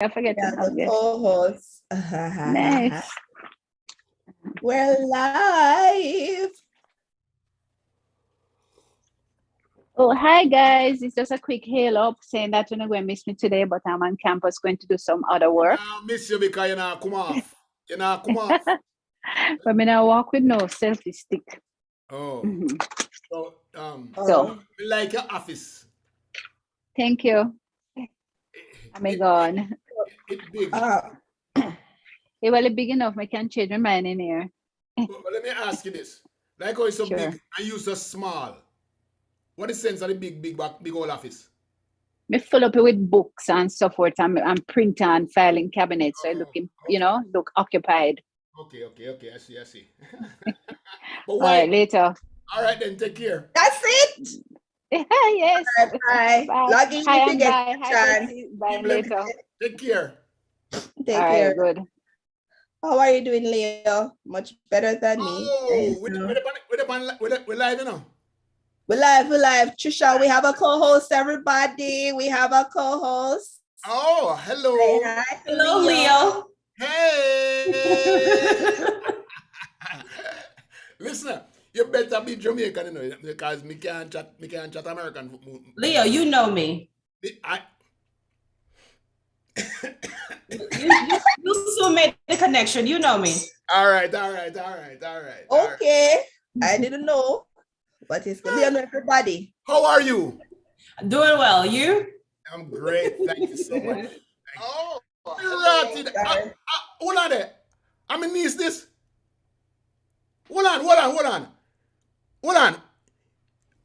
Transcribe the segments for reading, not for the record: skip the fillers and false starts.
I forget to have the this. co-host. Nice. We're live. Oh, hi guys. It's just a quick hail up saying that you're not going to miss me today, but I'm on campus going to do some other work. I miss you because you're not come off. You're not come off. But I'm I walk with no selfie stick. Oh. So, So we like your office. thank you. I'm gone. It's big. It was big enough. I can change my mind in here. But let me ask you this. Like how it's so Sure. big and you so small. What is the sense of the big old office? Me full up with books and so forth. I'm printing and filing cabinets. So looking, look occupied. Okay. I see. But All why? right, later. All right, then take care. That's it. Yes. Bye. Log in Hi, if you and get bye. a Hi, chance. Betsy. Bye later. Take care. Take All care. right, good. How are you doing, Leo? Much better than me. Oh, we're live, you know. We're live. Trisha, we have a co-host, everybody. We have a co-host. Oh, hello. Hi, Hello, Leo. Hey. Listen, you better be Jamaican, you know, because me can't chat American. Leo, you know me. You soon made the connection. You know me. All right. Okay. I didn't know, but it's going to be on everybody. How are you? Doing well. You? I'm great. Thank you so much. Oh, hold on there. I'm in this. Hold on.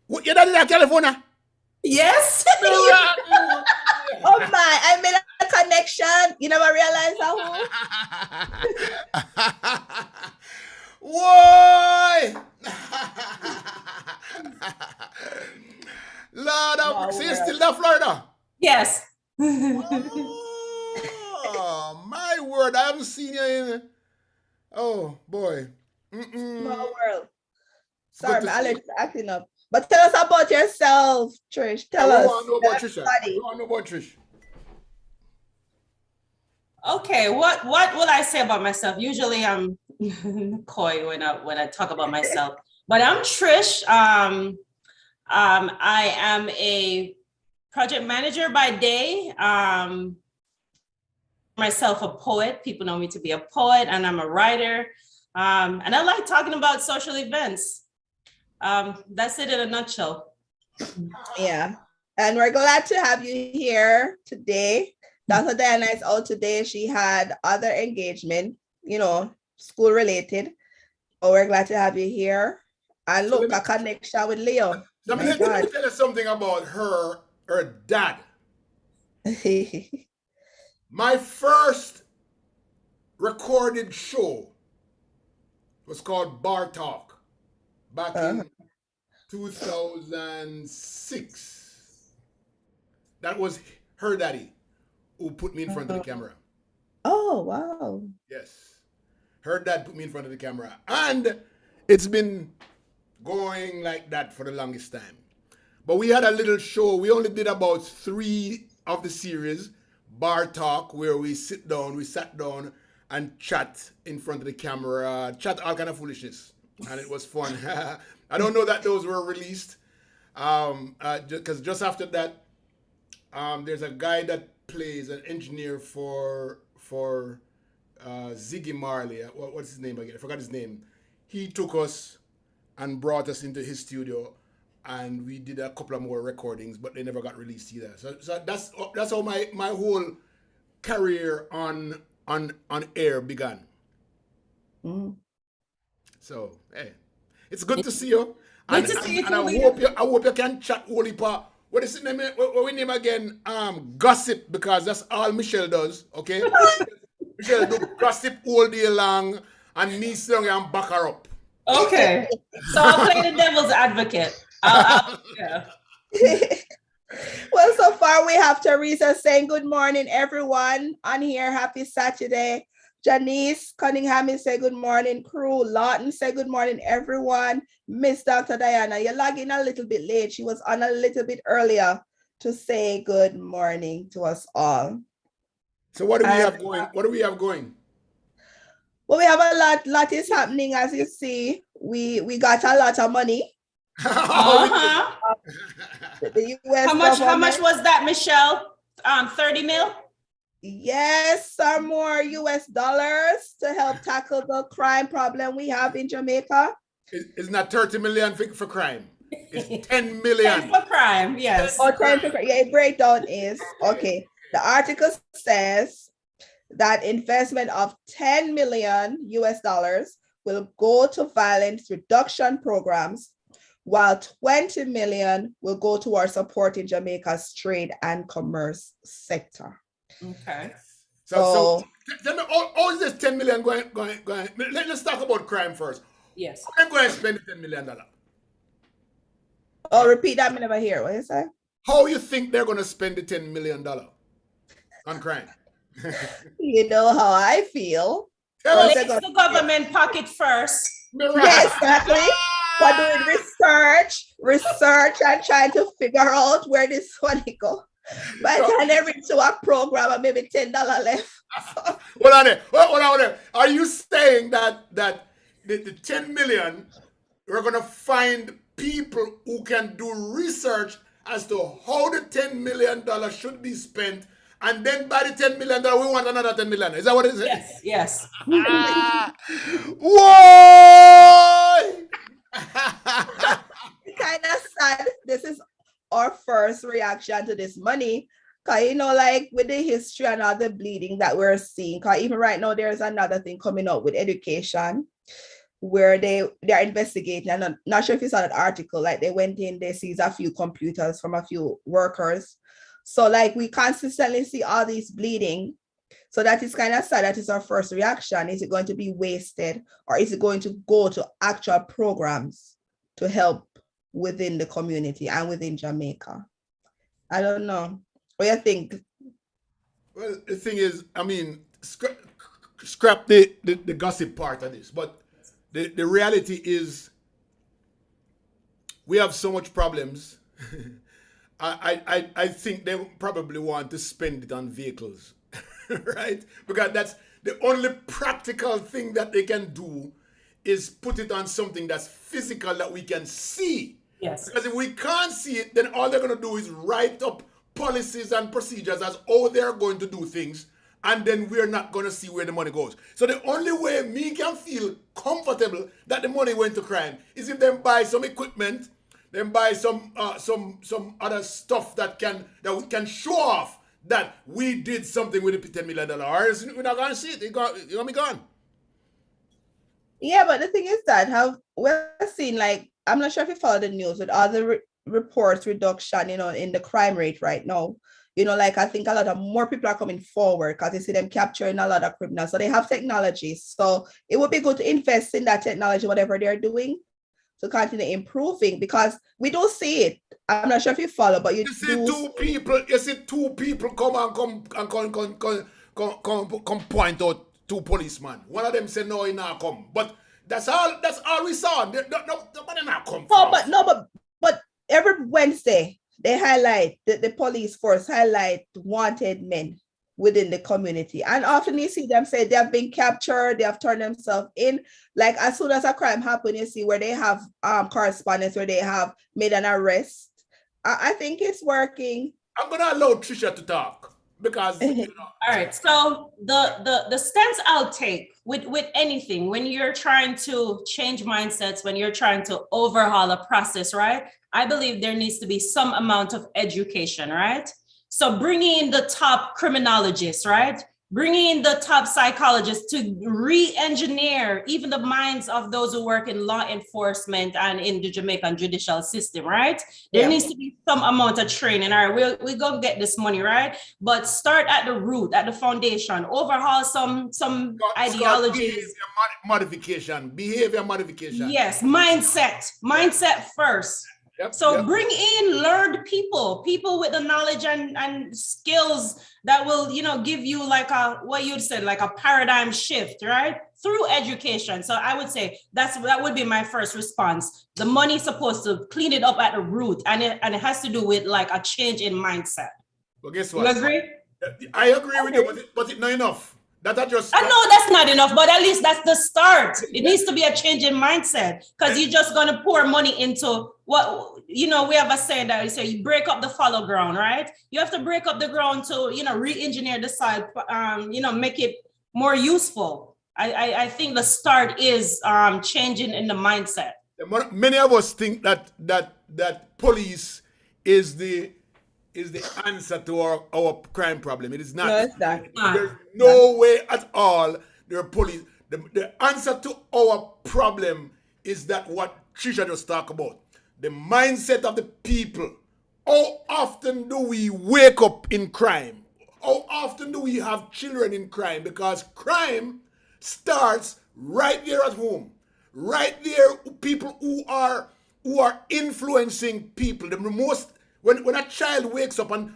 What, your daddy in California? Yes. Oh my, I made a connection. You never realized how? Why? Lord, so you're still in Florida? Yes. Oh, my word. I haven't seen you in. Oh, boy. Small world. Sorry, my allergies are acting up. But tell us about yourself, Trish. Tell us. We want to know about Trish. Okay. What will I say about myself? Usually I'm coy when I talk about myself. But I'm Trish. I am a project manager by day. Myself a poet. People know me to be a poet, and I'm a writer. And I like talking about social events. That's it in a nutshell. Yeah. And we're glad to have you here today. Dr. Diana is out today. She had other engagement, school related. But we're glad to have you here. And look, a connection with Leo. Let me tell you something about her dad. My first recorded show was called Bar Talk back in 2006. That was her daddy who put me in front of the camera. Oh, wow. Yes. Her dad put me in front of the camera. And it's been going like that for the longest time. But we had a little show. We only did about 3 of the series, Bar Talk, where we sat down and chat in front of the camera, chat all kind of foolishness. And it was fun. I don't know that those were released. Because just after that, there's a guy that plays an engineer for Ziggy Marley. What's his name again? I forgot his name. He took us and brought us into his studio, and we did a couple of more recordings, but they never got released either. So that's how my whole career on air began. Mm. So hey, it's good to see you. Good to see you too, I hope you can chat whole heap of, what is it name? What we name again? Gossip, because that's all Michelle does. Okay, Michelle do gossip all day long, and me sitting and back her up. Okay. So I'll play the devil's advocate. Yeah. Well, so far we have Teresa saying good morning, everyone on here. Happy Saturday. Janice Cunningham is say good morning. Crew Lawton say good morning, everyone. Miss Dr. Diana, you're logging a little bit late. She was on a little bit earlier to say good morning to us all. So what do we have going? What do we have going? Well, we have a lot is happening, as you see. We got a lot of money. Uh-huh. The US How much government, was that, Michelle? 30 mil? yes, some more US dollars to help tackle the crime problem we have in Jamaica. It's not 30 million for crime. It's 10 million. 10 for crime, yes. Oh, 10 for crime. Yeah, breakdown is okay. The article says that investment of 10 million US dollars will go to violence reduction programs, while 20 million will go towards supporting Jamaica's trade and commerce sector. Okay. So all is this 10 million going? Let's talk about crime first. Yes. I'm going to spend $10 million. Oh, repeat that. I never hear what you say. How you think they're going to spend the $10 million on crime? You know how I feel. Tell us. They're gonna- The government pocket first. Yes, exactly. We're doing research and trying to figure out where this money go. By the time they reach to a program, maybe $10 left. Hold on there. Are you saying that the 10 million, we're going to find people who can do research as to how the $10 million should be spent, and then by the $10 million, we want another 10 million? Is that what it is? Yes. Whoa! Kind of sad. This is our first reaction to this money. Because, you know, like with the history and all the bleeding that we're seeing, because even right now, there's another thing coming up with education where they're investigating. I'm not sure if you saw that article, like they went in, they seized a few computers from a few workers. So like we consistently see all these bleeding. So that is kind of sad. That is our first reaction. Is it going to be wasted, or is it going to go to actual programs to help within the community and within Jamaica? I don't know. What do you think? Well, the thing is, I mean, scrap the gossip part of this, but the reality is we have so much problems. I think they probably want to spend it on vehicles, right? Because that's the only practical thing that they can do, is put it on something that's physical that we can see. Yes. Because if we can't see it, then all they're going to do is write up policies and procedures as how they're going to do things, and then we're not going to see where the money goes. So the only way me can feel comfortable that the money went to crime is if they buy some equipment, then buy some other stuff that we can show off that we did something with the $10 million. Or else we're not going to see it. It's going to be gone. Yeah, but the thing is that we're seeing, like, I'm not sure if you follow the news with all the reports reduction, you know, in the crime rate right now. You know, like I think a lot of more people are coming forward because they see them capturing a lot of criminals. So they have technology. So it would be good to invest in that technology, whatever they're doing, to continue improving, because we do see it. I'm not sure if you follow, but you see two people come point out two policemen. One of them said no, he not come. But that's all we saw. Nobody not come. But every Wednesday they highlight the police force highlight wanted men within the community, and often you see them say they have been captured, they have turned themselves in. Like as soon as a crime happens, you see where they have correspondence where they have made an arrest. I think it's working. I'm gonna allow Trisha to talk because you know. All right. So the stance I'll take with anything, when you're trying to change mindsets, when you're trying to overhaul a process, right? I believe there needs to be some amount of education, right? So bringing in the top criminologists, right? Bringing in the top psychologists to re-engineer even the minds of those who work in law enforcement and in the Jamaican judicial system, right? There needs to be some amount of training. All right, we're going to get this money, right? But start at the root, at the foundation, overhaul some ideologies. Behavior modification. Yes, mindset first. Bring in learned people with the knowledge and skills that will, you know, give you like what you'd say, like a paradigm shift, right? Through education. So I would say that would be my first response. The money's supposed to clean it up at the root, and it has to do with like a change in mindset. But guess what? You agree? I agree with you, but it's not enough. That I just. I know that's not enough, but at least that's the start. It needs to be a change in mindset because you're just going to pour money into what, we have a saying that we say you break up the fallow ground, right? You have to break up the ground to, re-engineer the soil, make it more useful. I think the start is changing in the mindset. Many of us think that police is the answer to our crime problem. It is not. No, it's not. There's no way at all the police. The answer to our problem is that what Trisha just talked about. The mindset of the people. How often do we wake up in crime? How often do we have children in crime? Because crime starts right there at home. Right there, people who are influencing people. The most when a child wakes up and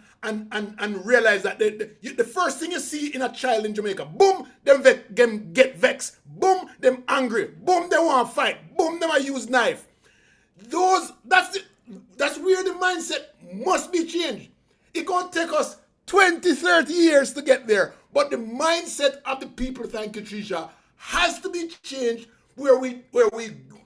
realize that the first thing you see in a child in Jamaica, boom, them get vexed, boom, them angry, boom, they want to fight, boom, them use knife. That's where the mindset must be changed. It's gonna take us 20, 30 years to get there, but the mindset of the people, thank you, Trisha, has to be changed where we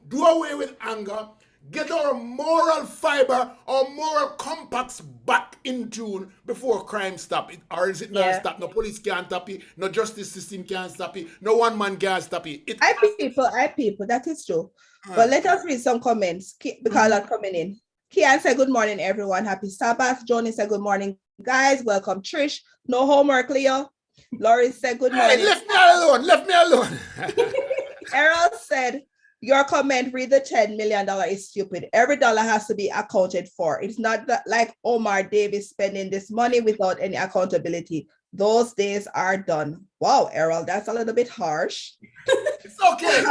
do away with anger, get our moral fiber, our moral compacts back in tune before crime stop it. Or is it not stop? No police can't stop it. No justice system can't stop it. No one man can stop it. I people, that is true. But let us read some comments because are coming in. Kian said, good morning, everyone. Happy Sabbath. Johnny said, good morning, guys. Welcome, Trish. No homework, Leo. Laurie said, good morning. Hey, left me alone. Errol said, your comment, read the $10 million is stupid. Every dollar has to be accounted for. It's not that like Omar Davis spending this money without any accountability. Those days are done. Wow, Errol, that's a little bit harsh. It's okay.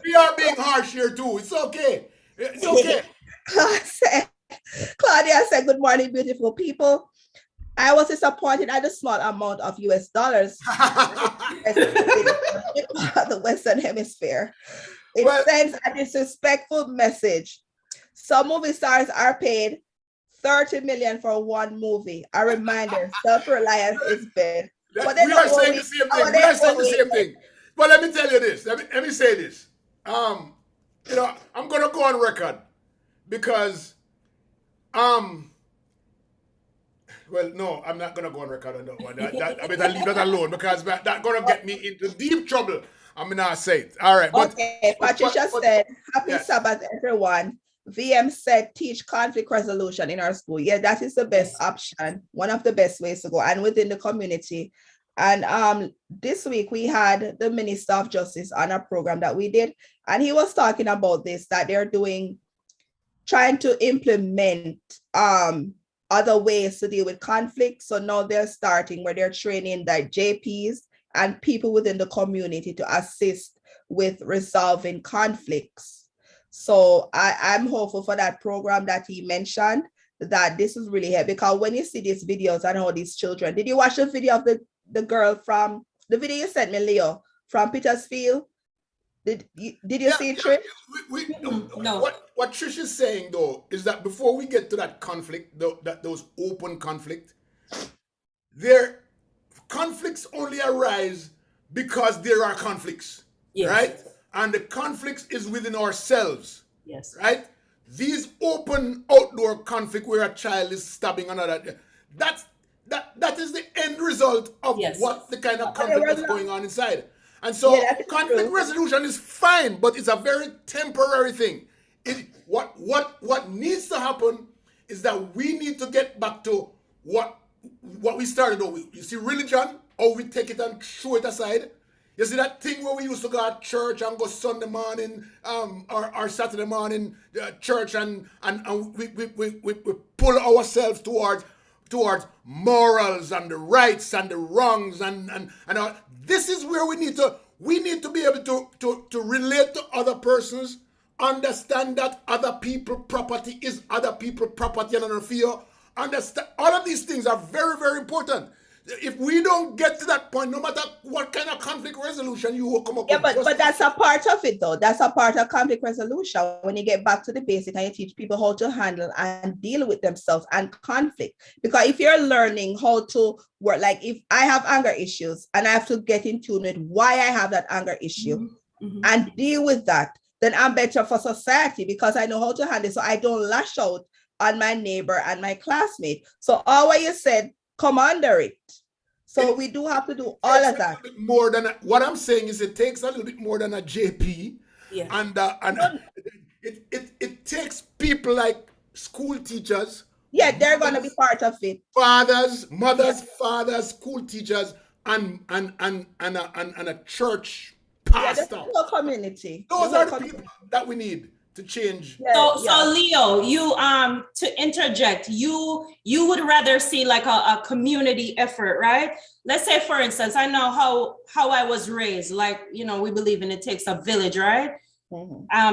We are being harsh here too. It's okay. It's okay. Claudia said, good morning, beautiful people. I was disappointed at the small amount of US dollars the Western Hemisphere. It sends a disrespectful message. Some movie stars are paid $30 million for one movie. A reminder, self-reliance is bad. We are saying the same thing. We are saying the same thing. But let me tell you this. Let me say this. I'm gonna go on record because well, no, I'm not gonna go on record on that one. I better leave that alone because that's gonna get me into deep trouble. I'm gonna say it. All right. Patricia said, happy Sabbath, everyone. VM said, teach conflict resolution in our school. Yeah, that is the best option. One of the best ways to go, and within the community. And this week we had the Minister of Justice on a program that we did, and he was talking about this, that they're trying to implement other ways to deal with conflict. So now they're starting where they're training the JPs and people within the community to assist with resolving conflicts. So I'm hopeful for that program that he mentioned, that this is really helpful, because when you see these videos and all these children, did you watch the video of the girl from the video you sent me, Leo, from Petersfield? Did you see it, Trish? No. What Trish is saying though is that before we get to that conflict, those open conflict, conflicts only arise because there are conflicts, right? And the conflicts is within ourselves, right? These open outdoor conflict where a child is stabbing another, that is the end result of what the kind of conflict that's going on inside. And so conflict resolution is fine, but it's a very temporary thing. What needs to happen is that we need to get back to what we started with. You see religion, how we take it and throw it aside. You see that thing where we used to go to church and go Sunday morning or Saturday morning church and we pull ourselves towards morals and the rights and the wrongs and this is where we need to be able to relate to other persons, understand that other people property is other people property and not fear. Understand all of these things are very, very important. If we don't get to that point, no matter what kind of conflict resolution, you will come up Yeah, with but that's a part of it though. That's a part of conflict resolution. When you get back to the basic and you teach people how to handle and deal with themselves and conflict. Because if you're learning how to work, like if I have anger issues and I have to get in tune with why I have that anger issue and deal with that, then I'm better for society because I know how to handle it. So I don't lash out on my neighbor and my classmate. So all what you said, come under it. So we do have to do all of that. More than what I'm saying is, it takes a little bit more than a JP, and it takes people like school teachers. Yeah, they're gonna be part of it. Fathers, mothers, fathers, school teachers, and a church pastor. The whole community. Those are the people that we need to change. So Leo, you to interject, you would rather see like a community effort, right? Let's say, for instance, I know how I was raised, like, you know, we believe in it takes a village, right?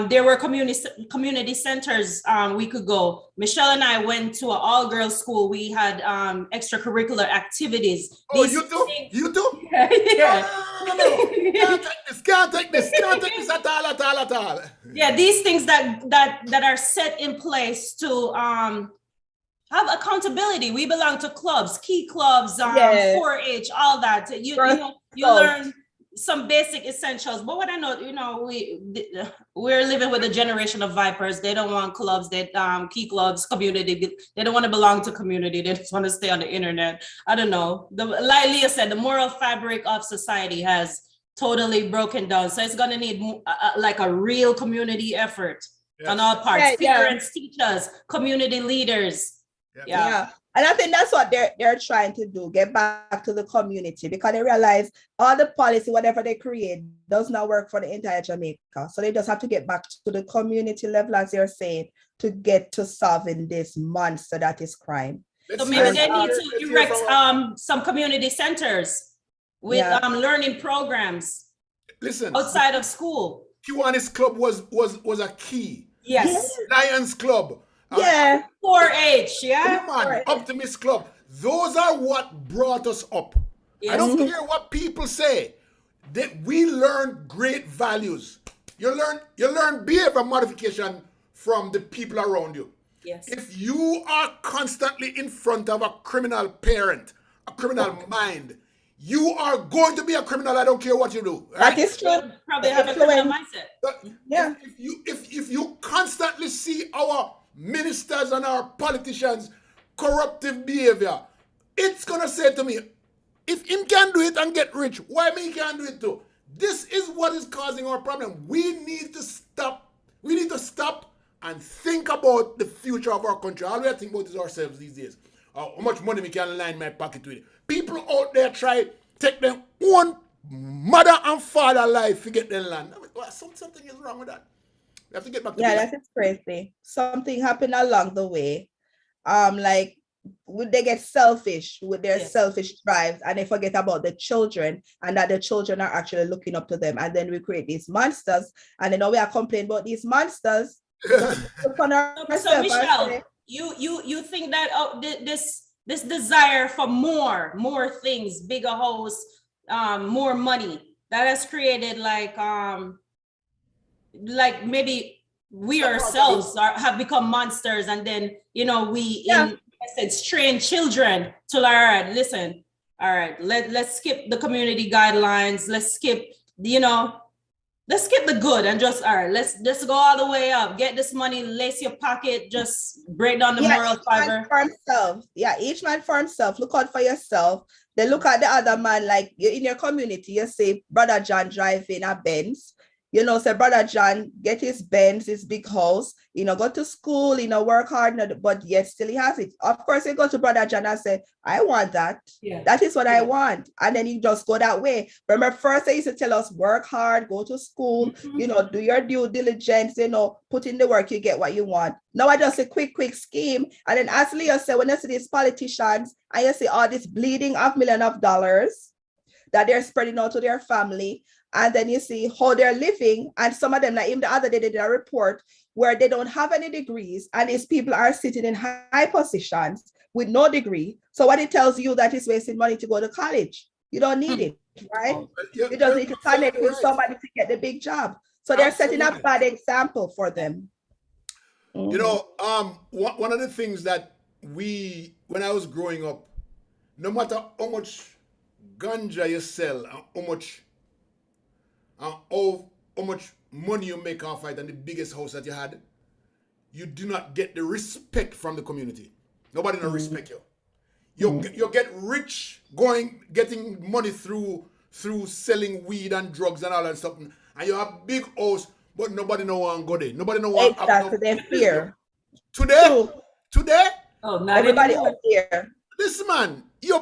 There were community centers we could go. Michelle and I went to an all-girls school. We had extracurricular activities. Oh, you too? You too? Yeah. No. Can't take this at all. Yeah, these things that are set in place to have accountability. We belong to clubs, key clubs, 4-H, all that. You learn some basic essentials. But what I know, you know, we're living with a generation of vipers. They don't want clubs, key clubs, community. They don't want to belong to community. They just want to stay on the internet. I don't know. Like Leah said, the moral fabric of society has totally broken down. So it's going to need like a real community effort on all parts. Parents, teachers, community leaders. Yeah. And I think that's what they're trying to do, get back to the community, because they realize all the policy, whatever they create, does not work for the entire Jamaica. So they just have to get back to the community level, as you're saying, to get to solving this monster that is crime. So maybe they need to erect some community centers with learning programs. Listen, outside of school. Kiwanis Club was a key. Yes. Lions Club. 4-H, yeah. Optimist Club. Those are what brought us up. Yes. I don't care what people say. We learn great values. You learn behavior modification from the people around you. Yes. If you are constantly in front of a criminal parent, a criminal mind, you are going to be a criminal. I don't care what you do. Right? That is true. Probably have a criminal mindset. If you constantly see our ministers and our politicians corruptive behavior, it's gonna say to me, if him can do it and get rich, why me can't do it too? This is what is causing our problem. We need to stop. We need to stop and think about the future of our country. All we are thinking about is ourselves these days. How much money we can line my pocket with. People out there try take their own mother and father life to get their land. I mean, something is wrong with that. We have to get back to that is crazy. Something happened along the way. Like would they get selfish with their selfish drives, and they forget about the children, and that the children are actually looking up to them, and then we create these monsters, and then we are complaining about these monsters. So Michelle, you think that this desire for more things, bigger house, more money, that has created like maybe we ourselves have become monsters, and then we train children to like, all right, listen, all right, let's skip the community guidelines, let's skip the good and just all right, let's just go all the way up, get this money, lace your pocket, just break down the moral fiber. Each man for himself. Look out for yourself. Then look at the other man, like you're in your community, you see Brother John driving a Benz. Say Brother John get his Benz, his big house, go to school, work hard, but yet still he has it. Of course, you go to Brother John and say, I want that. Yeah. That is what I want. And then you just go that way. Remember, first they used to tell us, work hard, go to school, do your due diligence, put in the work, you get what you want. Now I just a quick scheme. And then as Leo said, when you see these politicians and you see all this bleeding of millions of dollars that they're spreading out to their family, and then you see how they're living, and some of them, like even the other day, they did a report where they don't have any degrees, and these people are sitting in high positions with no degree. So what it tells you that is wasting money to go to college. You don't need it, right? You're You just need to connect with right. somebody to get the big job. So they're setting a Absolutely. bad example for them. You know, one of the things that when I was growing up, no matter how much ganja you sell, and how much money you make off it, and the biggest house that you had, you do not get the respect from the community. Nobody don't respect you. You get rich getting money through selling weed and drugs and all that stuff, and you have big house, but nobody no one go there. Nobody no one. Exactly, their fear. Today, Oh, not Everybody anymore. up there. listen, man, you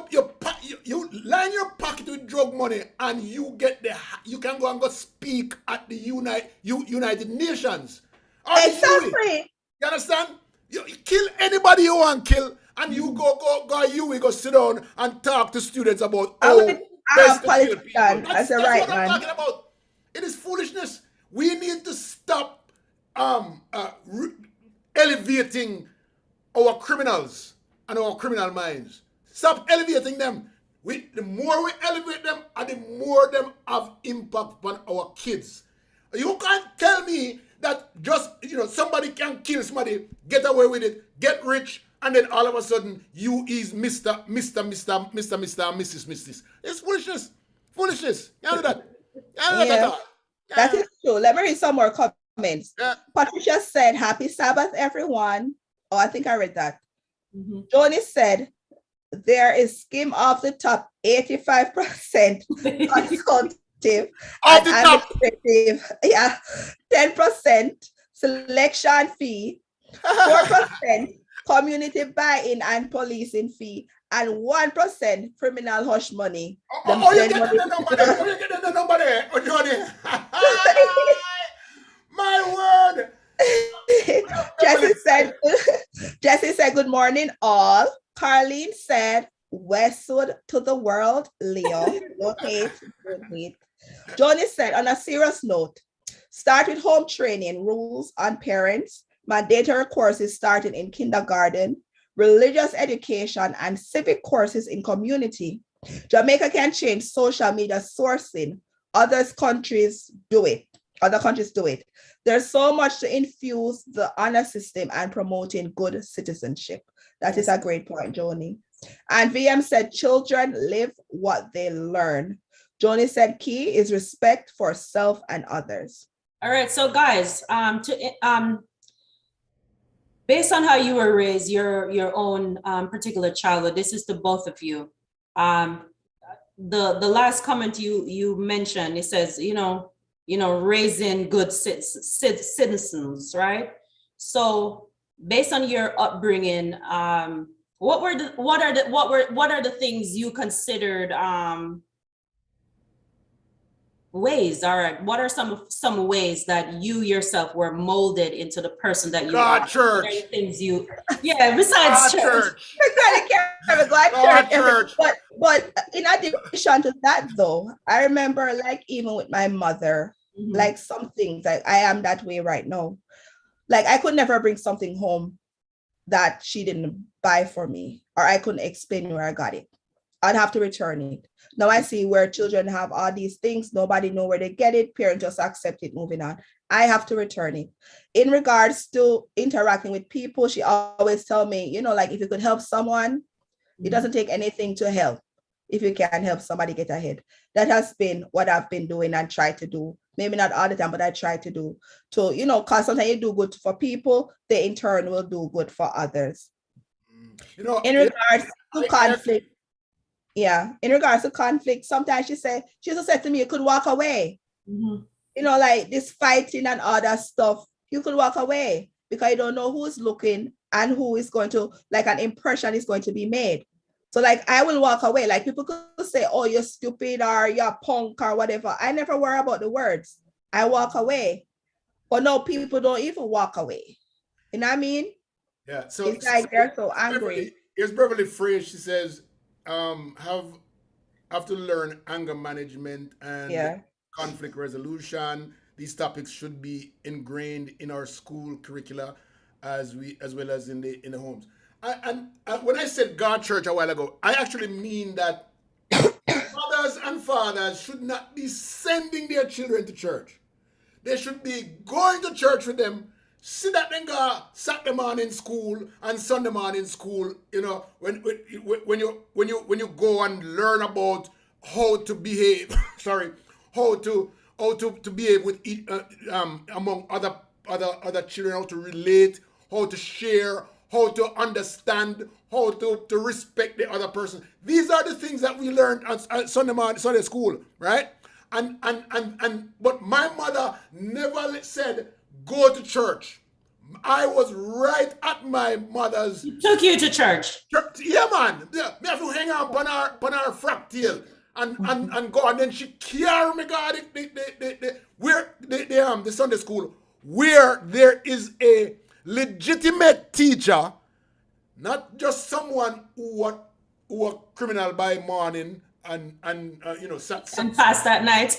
line your pocket with drug money, and you can go and go speak at the United Nations. Or the UN. Exactly. You understand? You kill anybody you want to kill, and you go sit down and talk to students about I how would best to kill people. politician as a That's right what I'm man. talking about. It is foolishness. We need to stop elevating our criminals and our criminal minds. Stop elevating them. The more we elevate them, and the more them have impact on our kids. You can't tell me that just somebody can kill somebody, get away with it, get rich, and then all of a sudden you is Mr. and Mrs. It's foolishness. Foolishness. You know that? You know that at all? That is true. Let me read some more comments. Yeah. Patricia said, "Happy Sabbath, everyone." Oh, I think I read that. Mhm. Joni said, "There is skim off the top 85% consultative Off and the top. administrative. Yeah, 10% selection fee, 4% community buy-in and policing fee, and 1% criminal hush money." You getting the number there? You getting the number there? Oh, Johnny. My word. Jesse said, "Good morning, all." Carlene said, "Westwood to the world, Leo." Don't hate, don't hate. Johnny said, "On a serious note, start with home training, rules on parents, mandatory courses starting in kindergarten, religious education, and civic courses in community. Jamaica can change social media sourcing. Other countries do it. There's so much to infuse the honor system and promoting good citizenship." That is a great point, Joni. And VM said, "Children live what they learn." Joni said, "Key is respect for self and others." All right, so guys, based on how you were raised, your own particular childhood, this is to both of you. The last comment you mentioned, it says, raising good citizens, right? So based on your upbringing, what are the things you considered ways? All right, what are some ways that you yourself were molded into the person that you God are? church. What are the things besides church. God church. But in addition to that, though, I remember, like, even with my mother, Mhm. like some things, like I am that way right now. Like I could never bring something home that she didn't buy for me, or I couldn't explain where I got it. I'd have to return it. Now I see where children have all these things, nobody know where they get it, parents just accept it, moving on. I have to return it. In regards to interacting with people, she always tell me, like, if you could help someone, it doesn't take anything to help. If you can help somebody get ahead. That has been what I've been doing and try to do. Maybe not all the time, but I try to do. So, because sometimes you do good for people, they in turn will do good for others. In regards to conflict, in regards to conflict, sometimes she just said to me, "You could walk away." Mhm. Like this fighting and all that stuff, you could walk away because you don't know who's looking and who is going to, like, an impression is going to be made. So, like, I will walk away. Like, people could say, "Oh, you're stupid," or "You're punk," or whatever. I never worry about the words. I walk away. But no, people don't even walk away. You know what I mean? Yeah. So it's like they're so angry. Here's Beverly phrase. She says, have to learn anger management and conflict resolution. These topics should be ingrained in our school curricula as well as in the homes. And when I said God church a while ago, I actually mean that fathers should not be sending their children to church. They should be going to church with them. See that then go Saturday morning school and Sunday morning school. You know, when you go and learn about how to behave. Sorry, how to behave with among other children, how to relate, how to share, how to understand, how to respect the other person. These are the things that we learned at Sunday school, right? But my mother never said go to church. I was right at my mother's. Took you to church. Yeah, man. Yeah, me have to hang on on her frack tail and go, and then she carry me God the Sunday school where there is a legitimate teacher, not just someone who a criminal by morning and and fast at night,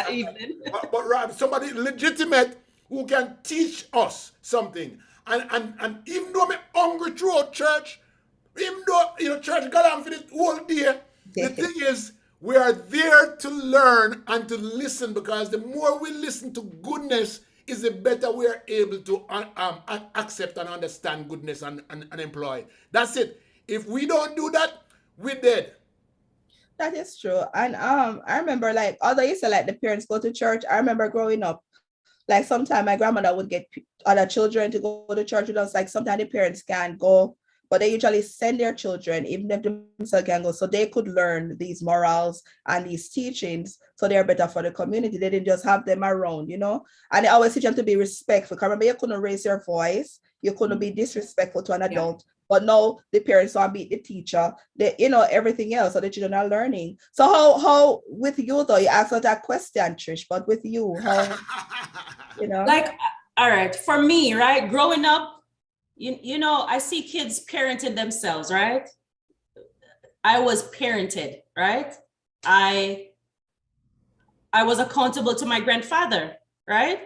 evening. But rather somebody legitimate who can teach us something. And even though I'm hungry throughout church, even though church got on for the whole day, the thing is we are there to learn and to listen, because the more we listen to goodness is the better we are able to accept and understand goodness and employ. That's it. If we don't do that, we're dead. That is true. And I remember, like, although you said like the parents go to church, I remember growing up, like sometimes my grandmother would get other children to go to church with us. Like sometimes the parents can't go, but they usually send their children, even if themselves can go, so they could learn these morals and these teachings, so they're better for the community. They didn't just have them around, and they always teach them to be respectful. Because remember, you couldn't raise your voice, you couldn't be disrespectful to an adult. But now the parents don't beat the teacher, everything else, so the children are learning. So how with you though, you asked that question, Trish, but with you, how, Like, all right, for me, right, growing up, I see kids parenting themselves, right? I was parented, right? I was accountable to my grandfather, right?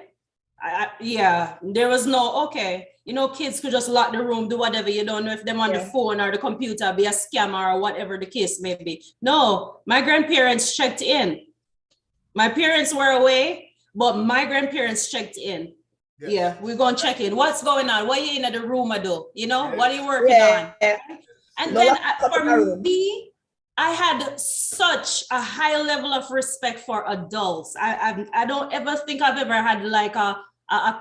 There was no, okay, kids could just lock the room, do whatever. You don't know if they're on the phone or the computer, be a scammer or whatever the case may be. No, my grandparents checked in. My parents were away, but my grandparents checked in. Yes. Yeah, we're going to check in. What's going on? What are you in the room, do? What are you working on? And then for me, I had such a high level of respect for adults. I don't ever think I've ever had like a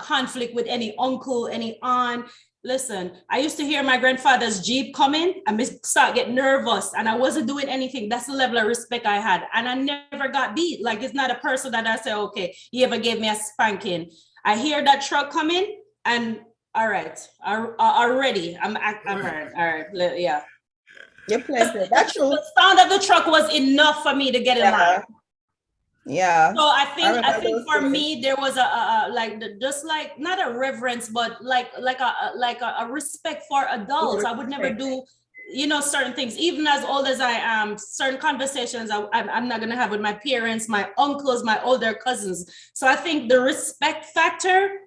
conflict with any uncle, any aunt. Listen, I used to hear my grandfather's Jeep coming and start get nervous, and I wasn't doing anything. That's the level of respect I had. And I never got beat. Like, it's not a person that I say, okay, he ever gave me a spanking. I hear that truck coming and all right, already I'm all right, yeah. You're playing. That's true. The sound of the truck was enough for me to get in line. Yeah. So I think for me there was just like not a reverence, but like a respect for adults. I would never do certain things, even as old as I am. Certain conversations I'm not gonna have with my parents, my uncles, my older cousins. So I think the respect factor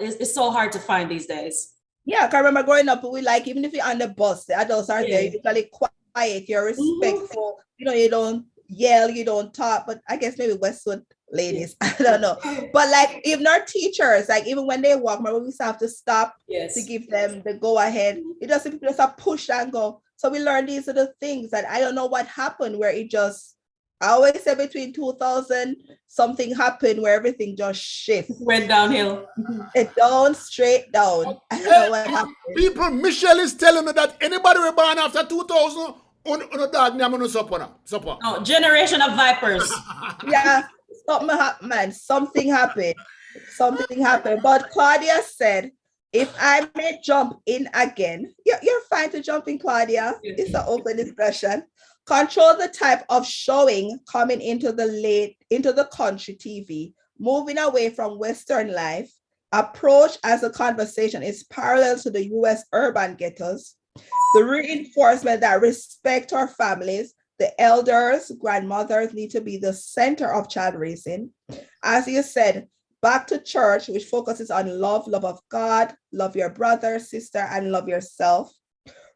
is so hard to find these days. Yeah, I remember growing up, we like, even if you're on the bus, the adults are there, you're usually quiet, you're respectful, you don't yell, you don't talk. But I guess maybe Westwood ladies, I don't know. But like, even our teachers, like even when they walk, remember we used to have to stop to give them the go ahead. You just see people just push and go. So we learned these are the things that I don't know what happened, where it just, I always say between 2000 something happened where everything just shifted. Went downhill. It down, straight down. I don't know what happened. People, Michelle is telling me that anybody were born after 2000 on a dog name on support. Oh, generation of vipers. Yeah, something happened, man. Something happened. But Claudia said, if I may jump in again, you're fine to jump in, Claudia. It's an open discussion. Control the type of showing coming into the country TV, moving away from Western life. Approach as a conversation is parallel to the US urban ghettos. The reinforcement that respect our families, the elders, grandmothers need to be the center of child raising. As you said, back to church, which focuses on love of God, love your brother, sister, and love yourself.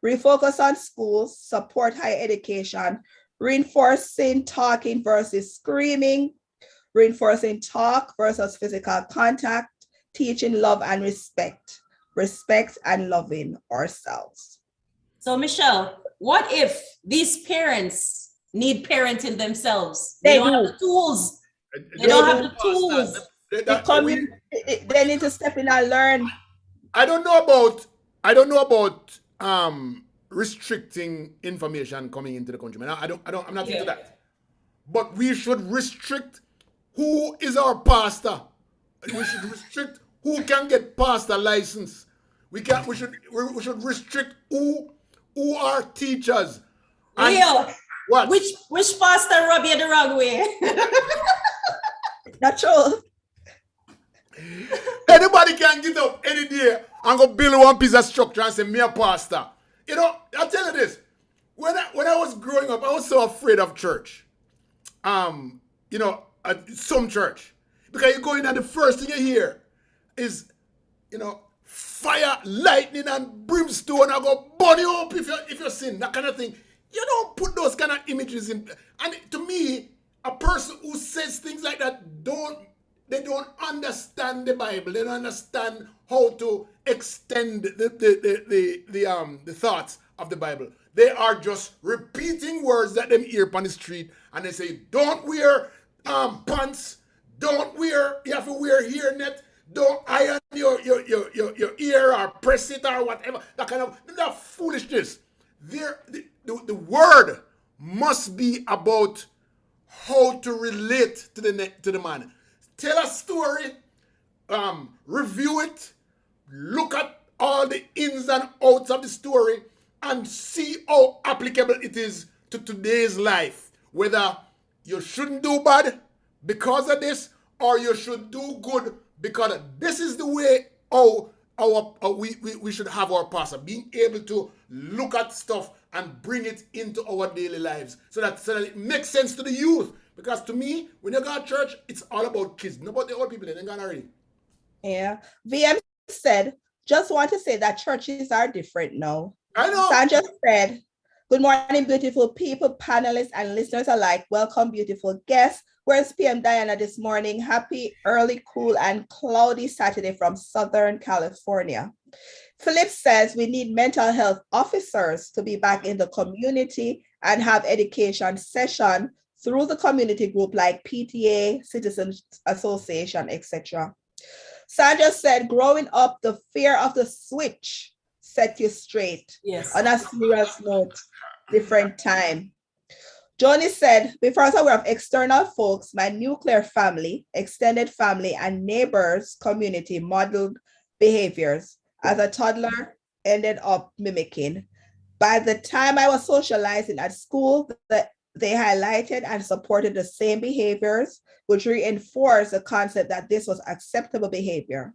Refocus on schools, support higher education, reinforcing talking versus screaming, reinforcing talk versus physical contact, teaching love and respect and loving ourselves. So Michelle, what if these parents need parenting themselves? They don't do. have the tools. They don't have the tools. They need to step in and learn. I don't know about restricting information coming into the country. Man, I'm not into that. But we should restrict who is our pastor. We should restrict who can get pastor license. We should restrict who are teachers. And Leo, what? Which pastor rub you the wrong way? Not true. Anybody can get up any day and go build one piece of structure and say, me a pastor. You know, I'll tell you this. When I was growing up, I was so afraid of church. You know, some church. Because you go in and the first thing you hear is, you know, fire, lightning, and brimstone. I go burn you up if you sin, that kind of thing. You don't put those kind of images in. And to me, a person who says things like that they don't understand the Bible. They don't understand how to extend the thoughts of the Bible. They are just repeating words that them hear on the street, and they say, don't wear pants, you have to wear hairnet, don't iron your ear or press it or whatever. That foolishness. The word must be about how to relate to the man. Tell a story, review it, look at all the ins and outs of the story, and see how applicable it is to today's life. Whether you shouldn't do bad because of this, or you should do good because this is the way we should have our pastor, being able to look at stuff and bring it into our daily lives so that it makes sense to the youth. Because to me, when you go to church, it's all about kids, not about the old people. They ain't gone already. Yeah. VM said, just want to say that churches are different now. I know. Sandra said, good morning, beautiful people, panelists, and listeners alike. Welcome, beautiful guests. Where's PM Diana this morning? Happy, early, cool, and cloudy Saturday from Southern California. Philip says we need mental health officers to be back in the community and have education session through the community group like PTA, Citizens Association, etc. Sandra said, growing up, the fear of the switch set you straight. Yes. On a serious note, different time. Johnny said, before I was aware of external folks, my nuclear family, extended family, and neighbors community modeled behaviors. As a toddler, ended up mimicking. By the time I was socializing at school, they highlighted and supported the same behaviors, which reinforced the concept that this was acceptable behavior.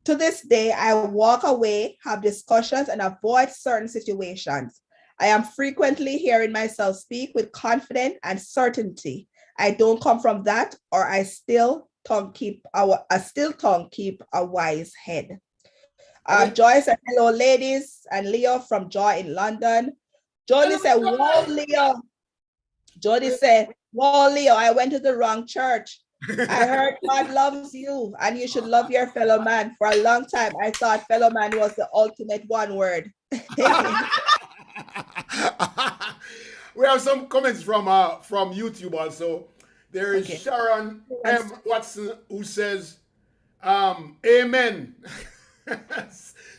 To this day, I walk away, have discussions, and avoid certain situations. I am frequently hearing myself speak with confidence and certainty. I don't come from that, or I still tongue keep a wise head. Joy said, hello, ladies, and Leo from Joy in London. Jody said, whoa, Leo. Jody said, whoa, Leo, I went to the wrong church. I heard God loves you and you should love your fellow man. For a long time, I thought fellow man was the ultimate one word. We have some comments from YouTube also. There is Sharon M. Watson who says, amen.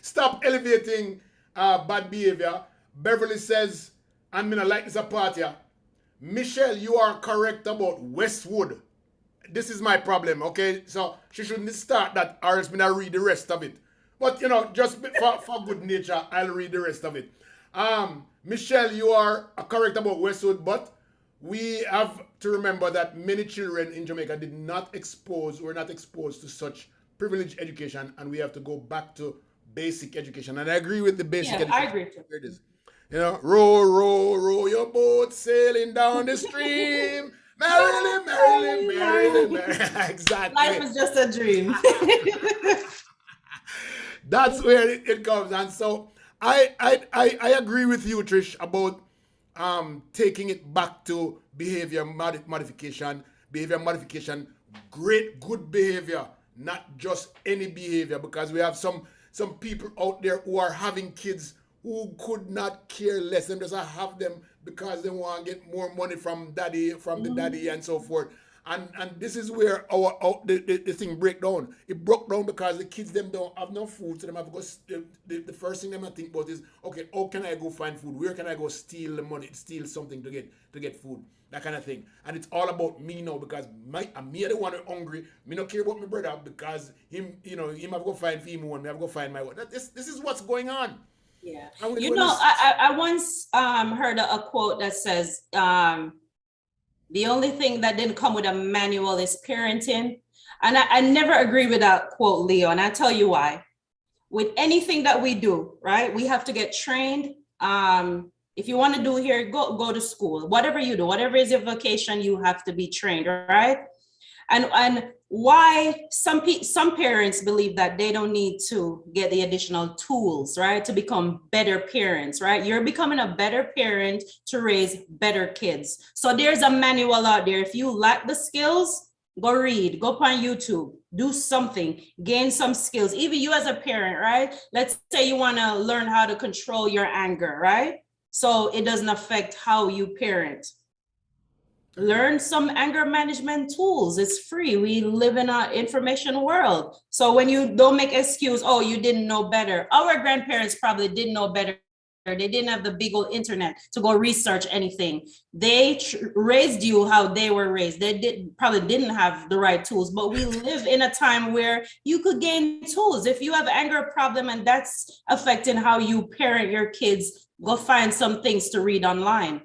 Stop elevating bad behavior. Beverly says, I'm gonna like this apart here. Michelle, you are correct about Westwood. This is my problem, okay? So she shouldn't start that, or else I'm gonna read the rest of it. But you know, just for good nature, I'll read the rest of it. Michelle, you are correct about Westwood, but we have to remember that many children in Jamaica were not exposed to such privileged education, and we have to go back to basic education. And I agree with the basic education. I agree too. Here it is. You know, row, row, row your boat sailing down the stream. Merrily, merrily, merrily, merrily. Exactly. Life is just a dream. That's where it comes. And so I agree with you, Trish, about taking it back to behavior modification, great good behavior, not just any behavior, because we have some people out there who are having kids who could not care less. Them just have them because they want to get more money from the daddy and so forth. And this is where the thing break down. It broke down because the kids them don't have no food, so them have to go. The first thing them I think about is, okay, how can I go find food? Where can I go steal the money, steal something to get food? That kind of thing. And it's all about me now, because I'm me the one who hungry. Me not care about my brother because him have to go find him one, me have to go find my one. This is what's going on. Yeah. I once heard a quote that says, the only thing that didn't come with a manual is parenting. And I never agree with that quote, Leo, and I'll tell you why. With anything that we do, right, we have to get trained. If you want to do here, go to school. Whatever you do, whatever is your vocation, you have to be trained, right? And why some parents believe that they don't need to get the additional tools, right, to become better parents, right? You're becoming a better parent to raise better kids. So there's a manual out there. If you lack the skills, go read, go on YouTube, do something, gain some skills. Even you as a parent, right? Let's say you want to learn how to control your anger, right? So it doesn't affect how you parent. Learn some anger management tools. It's free. We live in an information world. So when you don't make excuse, oh, you didn't know better. Our grandparents probably didn't know better. They didn't have the big old internet to go research anything. They raised you how they were raised. They probably didn't have the right tools, but we live in a time where you could gain tools. If you have an anger problem and that's affecting how you parent your kids, go find some things to read online.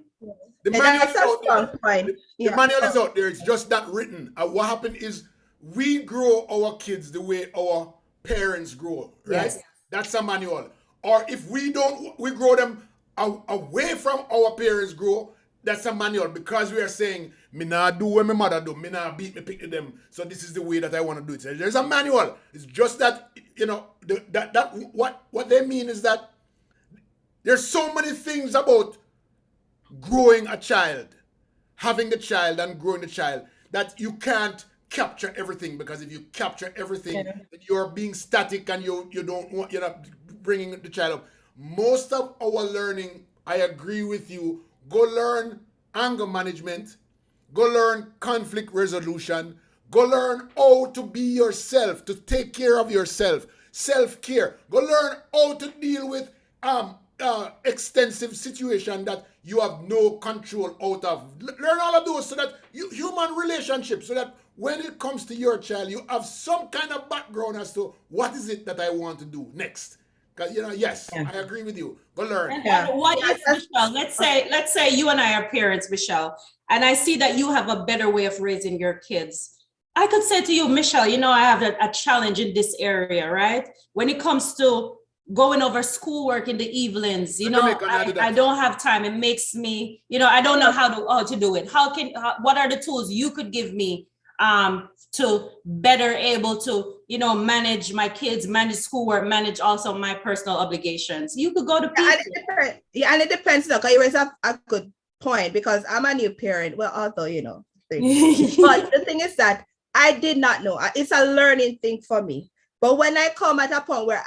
The manual is out there. The manual is out there. It's just not written. What happened is we grow our kids the way our parents grow, right? Yes. That's a manual. Or if we grow them away from our parents grow, that's a manual, because we are saying, me not do what my mother do, me not beat me pick them, so this is the way that I want to do it. So there's a manual. It's just that, what they mean is that there's so many things about growing a child, having the child and growing the child, that you can't capture everything, because if you capture everything, then you're being static and you're not bringing the child up. Most of our learning, I agree with you, go learn anger management, go learn conflict resolution, go learn how to be yourself, to take care of yourself, self-care, go learn how to deal with extensive situation that you have no control out of. Learn all of those, so that human relationships, so that when it comes to your child, you have some kind of background as to what is it that I want to do next. Because I agree with you. Go learn. What if, Michelle, let's say you and I are parents, Michelle, and I see that you have a better way of raising your kids. I could say to you, Michelle, I have a challenge in this area, right? When it comes to going over schoolwork in the evenings, I don't have time. It makes me, I don't know how to do it. What are the tools you could give me to better able to, manage my kids, manage schoolwork, manage also my personal obligations? You could go to people. And it depends, because you raise up a good point, because I'm a new parent. Well, although, but the thing is that I did not know. It's a learning thing for me. But when I come at a point where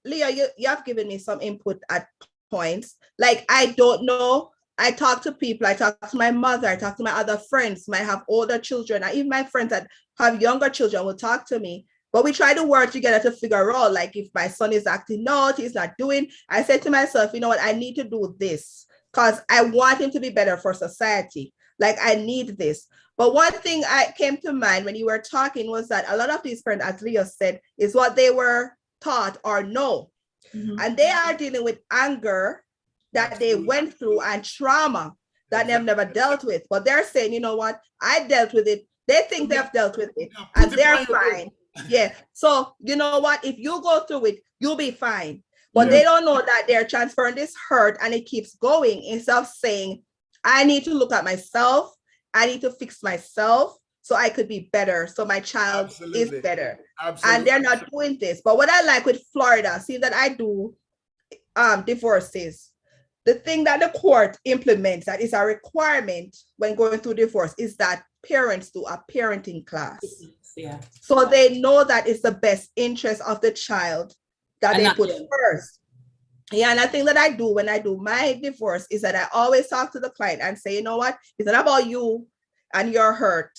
Leo, you have given me some input at points, like I don't know. I talk to people, I talk to my mother, I talk to my other friends, might have older children, even my friends that have younger children will talk to me. But we try to work together to figure out, like, if my son is acting naughty, he's not doing, I said to myself, you know what, I need to do this because I want him to be better for society. Like, I need this. But one thing I came to mind when you were talking was that a lot of these parents, as Leo said, is what they were taught or know. Mm-hmm. And they are dealing with anger that they went through and trauma that they've never dealt with. But they're saying, you know what, I dealt with it. They think they've dealt with it and they're fine. Yeah. So you know what, if you go through it, you'll be fine. But they don't know that they're transferring this hurt and it keeps going, instead of saying, I need to look at myself. I need to fix myself so I could be better, so my child is better. Absolutely. And they're not doing this. But what I like with Florida, see that I do divorces. the thing that the court implements that is a requirement when going through divorce is that parents do a parenting class. Yeah. So they know that it's the best interest of the child that And they not put them. first. Yeah, and the thing that I do when I do my divorce is that I always talk to the client and say, you know what, it's not about you and your hurt.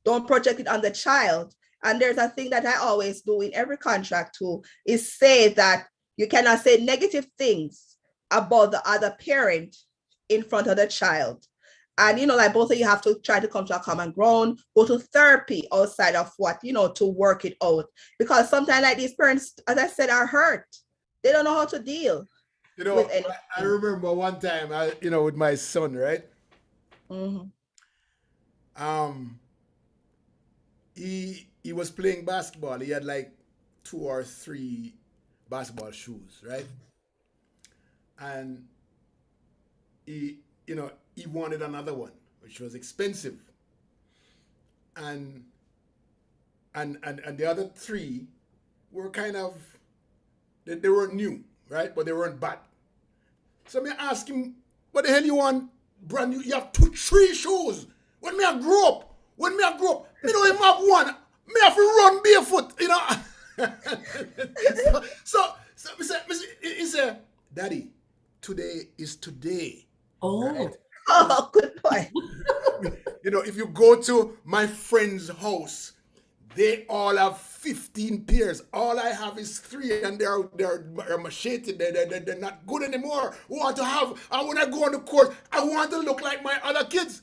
Don't project it on the child. And there's a thing that I always do in every contract too, is say that you cannot say negative things about the other parent in front of the child. And, you know, like both of you have to try to come to a common ground, go to therapy outside of what, you know, to work it out. Because sometimes like these parents, as I said, are hurt. They don't know how to deal. You know, with anything. I remember one time, you know, with my son, right? Mhm. He was playing basketball. He had like 2 or 3 basketball shoes, right? And he, you know, he wanted another one, which was expensive. And the other 3 were kind of, they weren't new, right? But they weren't bad. So me ask him, what the hell you want brand new? You have 2, 3 shoes. When me I grow up, me don't even have one. Me have to run barefoot, you know. so he said, Daddy, today is today. Oh. Right? Oh, good point. You know, if you go to my friend's house, they all have 15 pairs. All I have is 3, and they're machete. They're not good anymore. And when I go on the court, I want to look like my other kids.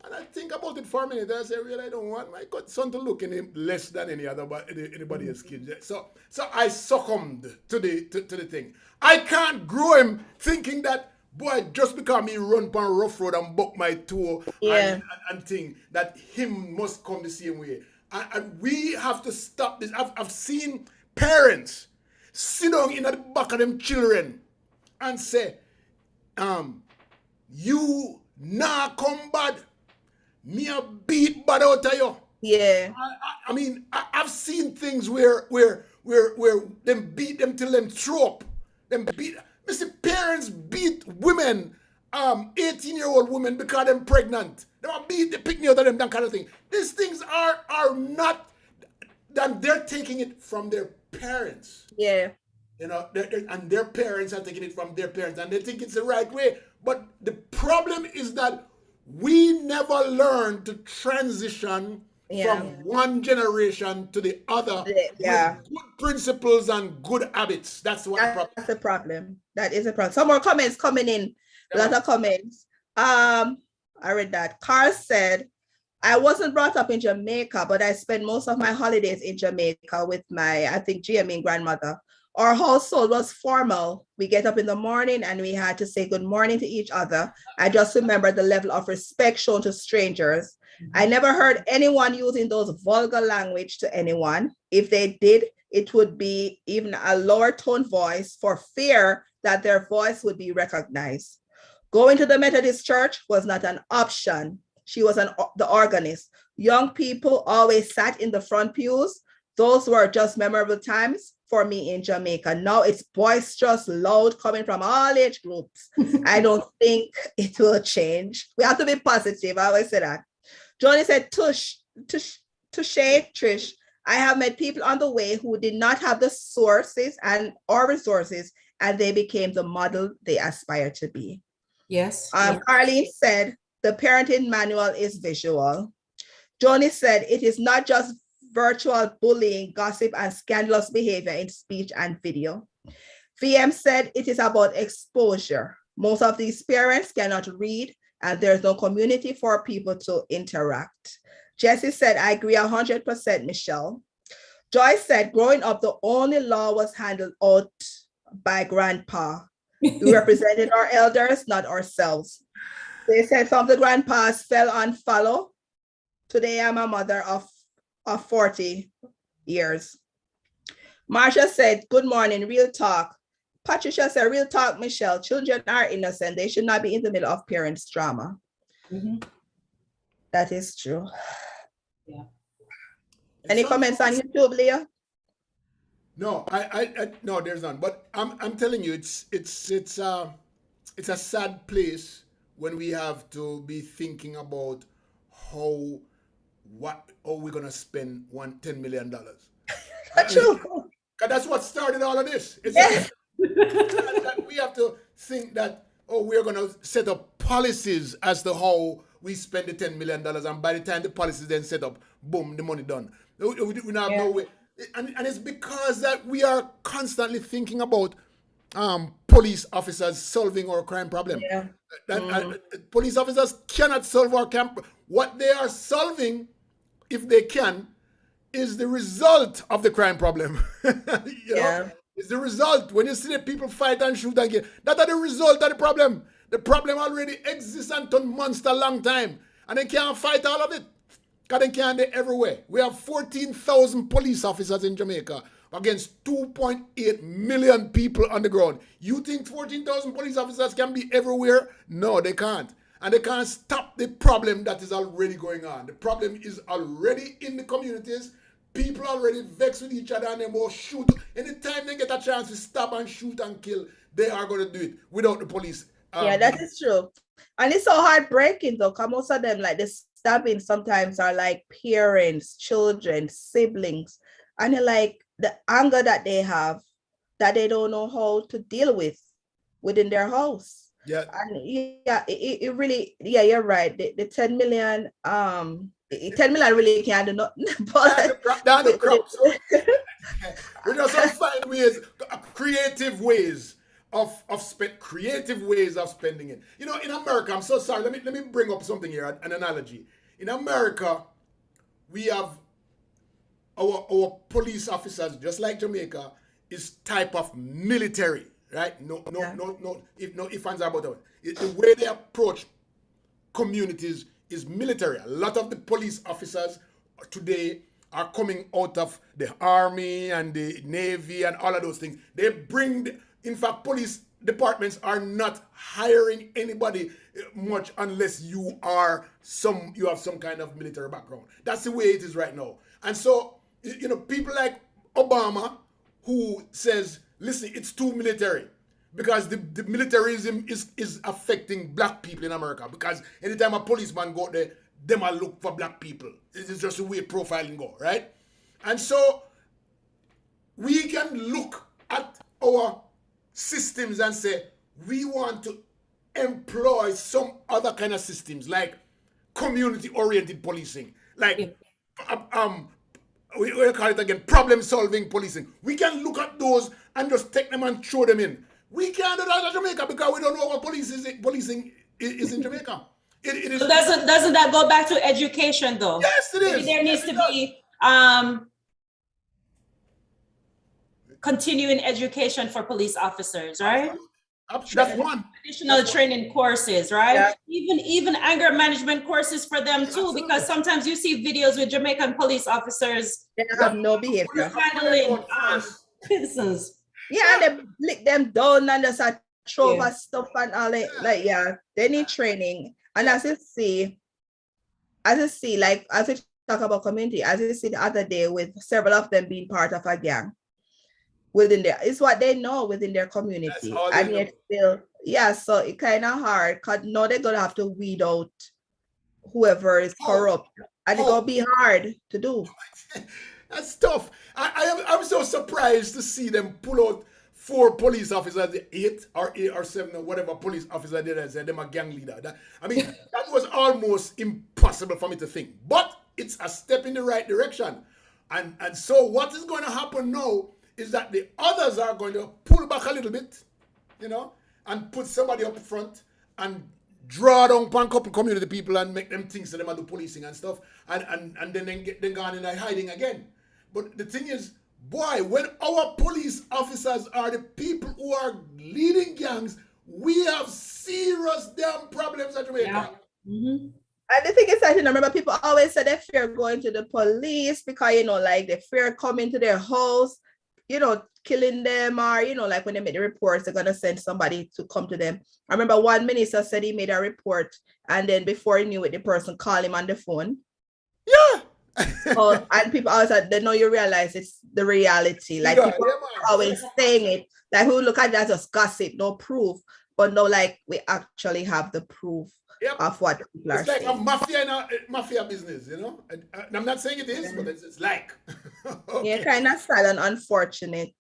And I think about it for a minute. I say, really, I don't want my son to look any less than anybody else's kids. So I succumbed to the thing. I can't grow him thinking that, boy, just because me run on a rough road and buck my toe and think that him must come the same way. And we have to stop this. I've seen parents sit down in the back of them children and say, you nah come bad. Me a beat bad out of you. Yeah. I mean, I've seen things where them beat them till them throw up. Them beat. Me see parents beat women, 18-year-old women because they're pregnant. They want beat the pick me out of them, that kind of thing. These things are not. Then they're taking it from their parents. Yeah. You know, and their parents are taking it from their parents, and they think it's the right way. But the problem is that we never learn to transition from one generation to the other with good principles and good habits. That's what that's the problem. That is a problem. Some more comments coming in. A lot of comments. I read that. Carl said, I wasn't brought up in Jamaica, but I spent most of my holidays in Jamaica with my, I think, GME grandmother. Our household was formal. We get up in the morning and we had to say good morning to each other. I just remember the level of respect shown to strangers. I never heard anyone using those vulgar language to anyone. If they did, it would be even a lower tone voice for fear that their voice would be recognized. Going to the Methodist church was not an option. She was the organist. Young people always sat in the front pews. Those were just memorable times for me in Jamaica. Now it's boisterous, loud, coming from all age groups. I don't think it will change. We have to be positive. I always say that. Johnny said, Trish, I have met people on the way who did not have the sources or resources, and they became the model they aspire to be. Yes. Arlene said, the parenting manual is visual. Johnny said, it is not just virtual bullying, gossip, and scandalous behavior in speech and video. VM said, it is about exposure. Most of these parents cannot read, and there's no community for people to interact. Jesse said, I agree 100%, Michelle. Joy said, growing up, the only law was handled out by grandpa. We represented our elders, not ourselves. They said some of the grandpas fell on follow. Today, I'm a mother of 40 years. Marsha said, good morning, real talk. Patricia said, real talk, Michelle. Children are innocent. They should not be in the middle of parents' drama. Mm-hmm. That is true. Yeah. Any comments on YouTube, Leah? No, I no, there's none. But I'm telling you, it's it's a sad place when we have to be thinking about how we're gonna spend $10 million. True. Because that's what started all of this. It's Yes. that we have to think that, we're going to set up policies as to how we spend the $10 million. And by the time the policies then set up, boom, the money done. We don't have no way. And it's because that we are constantly thinking about police officers solving our crime problem. Yeah. Police officers cannot solve our crime. What they are solving, if they can, is the result of the crime problem. you know? It's the result. When you see the people fight and shoot and kill, that are the result of the problem. The problem already exists and turned monster a long time. And they can't fight all of it. Because they can't do everywhere. We have 14,000 police officers in Jamaica against 2.8 million people on the ground. You think 14,000 police officers can be everywhere? No, they can't. And they can't stop the problem that is already going on. The problem is already in the communities. People already vexed with each other and they will shoot. Anytime they get a chance to stop and shoot and kill, they are going to do it without the police. That is true. And it's so heartbreaking though, because most of them, like the stabbing sometimes are like parents, children, siblings. And they're like the anger that they have that they don't know how to deal with within their house. Yeah. And it really, you're right. The 10 million, 10 million really can't do nothing. But down the crops. We just have to find ways, creative ways of spending it. You know, in America, I'm so sorry. Let me bring up something here, an analogy. In America, we have our police officers, just like Jamaica, is type of military, right? No ifs, ands, or buts. The way they approach communities is military. A lot of the police officers today are coming out of the army and the navy and all of those things. They bring, in fact, police departments are not hiring anybody much unless you have some kind of military background. That's the way it is right now. And so, you know, people like Obama, who says, listen, it's too military. Because the militarism is affecting black people in America. Because anytime a policeman go there, them will look for black people. It is just the way profiling go, right? And so we can look at our systems and say, we want to employ some other kind of systems, like community-oriented policing, like we call it again, problem-solving policing. We can look at those and just take them and throw them in. We can't do that in Jamaica because we don't know what policing is in Jamaica. It is. So doesn't that go back to education though? Yes, it is. Maybe there needs to be continuing education for police officers, right? That's one. Additional training courses, right? Yeah. Even anger management courses for them too, Absolutely. because sometimes you see videos with Jamaican police officers they have no behavior. handling citizens. Yeah, and they lick them down and just throw over stuff and all that. They need training. And as you see, like as we talk about community, as you see the other day with several of them being part of a gang within there, it's what they know within their community. And yet still, so it's kind of hard because now they're gonna have to weed out whoever is corrupt. And it's gonna be hard to do. That's tough. I'm so surprised to see them pull out 4 police officers, 8 or 7 or whatever police officer did and say them a gang leader. That was almost impossible for me to think. But it's a step in the right direction. And so what is going to happen now is that the others are going to pull back a little bit, you know, and put somebody up front and draw down upon a couple community people and make them think that they do policing and stuff, and then they go on in hiding again. But the thing is, boy, when our police officers are the people who are leading gangs, we have serious damn problems at Jamaica. Yeah. Mm-hmm. And the thing is, I remember people always say they fear going to the police because, you know, like they fear coming to their house, you know, killing them, or, you know, like when they make the reports, they're going to send somebody to come to them. I remember one minister said he made a report, and then before he knew it, the person called him on the phone. Yeah. And people always said, they know you realize it's the reality. Like people are always saying it. Like who look at that as gossip, no proof. but no, like we actually have the proof Yep. of what people are It's like a saying. mafia business, you know. And I'm not saying it is, but it's like. Yeah, Okay. kind of sad and unfortunate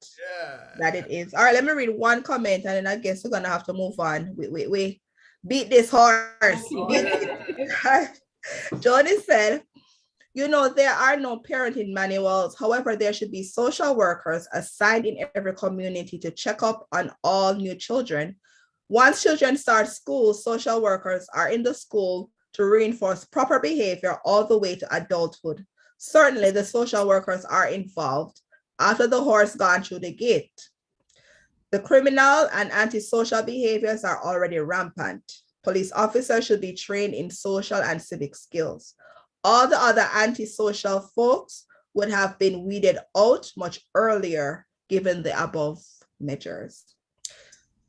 that it is. All right, let me read one comment, and then I guess we're gonna have to move on. We beat this horse. Johnny said, you know, there are no parenting manuals. However, there should be social workers assigned in every community to check up on all new children. Once children start school, social workers are in the school to reinforce proper behavior all the way to adulthood. Certainly, the social workers are involved after the horse gone through the gate. The criminal and antisocial behaviors are already rampant. Police officers should be trained in social and civic skills. All the other antisocial folks would have been weeded out much earlier given the above measures.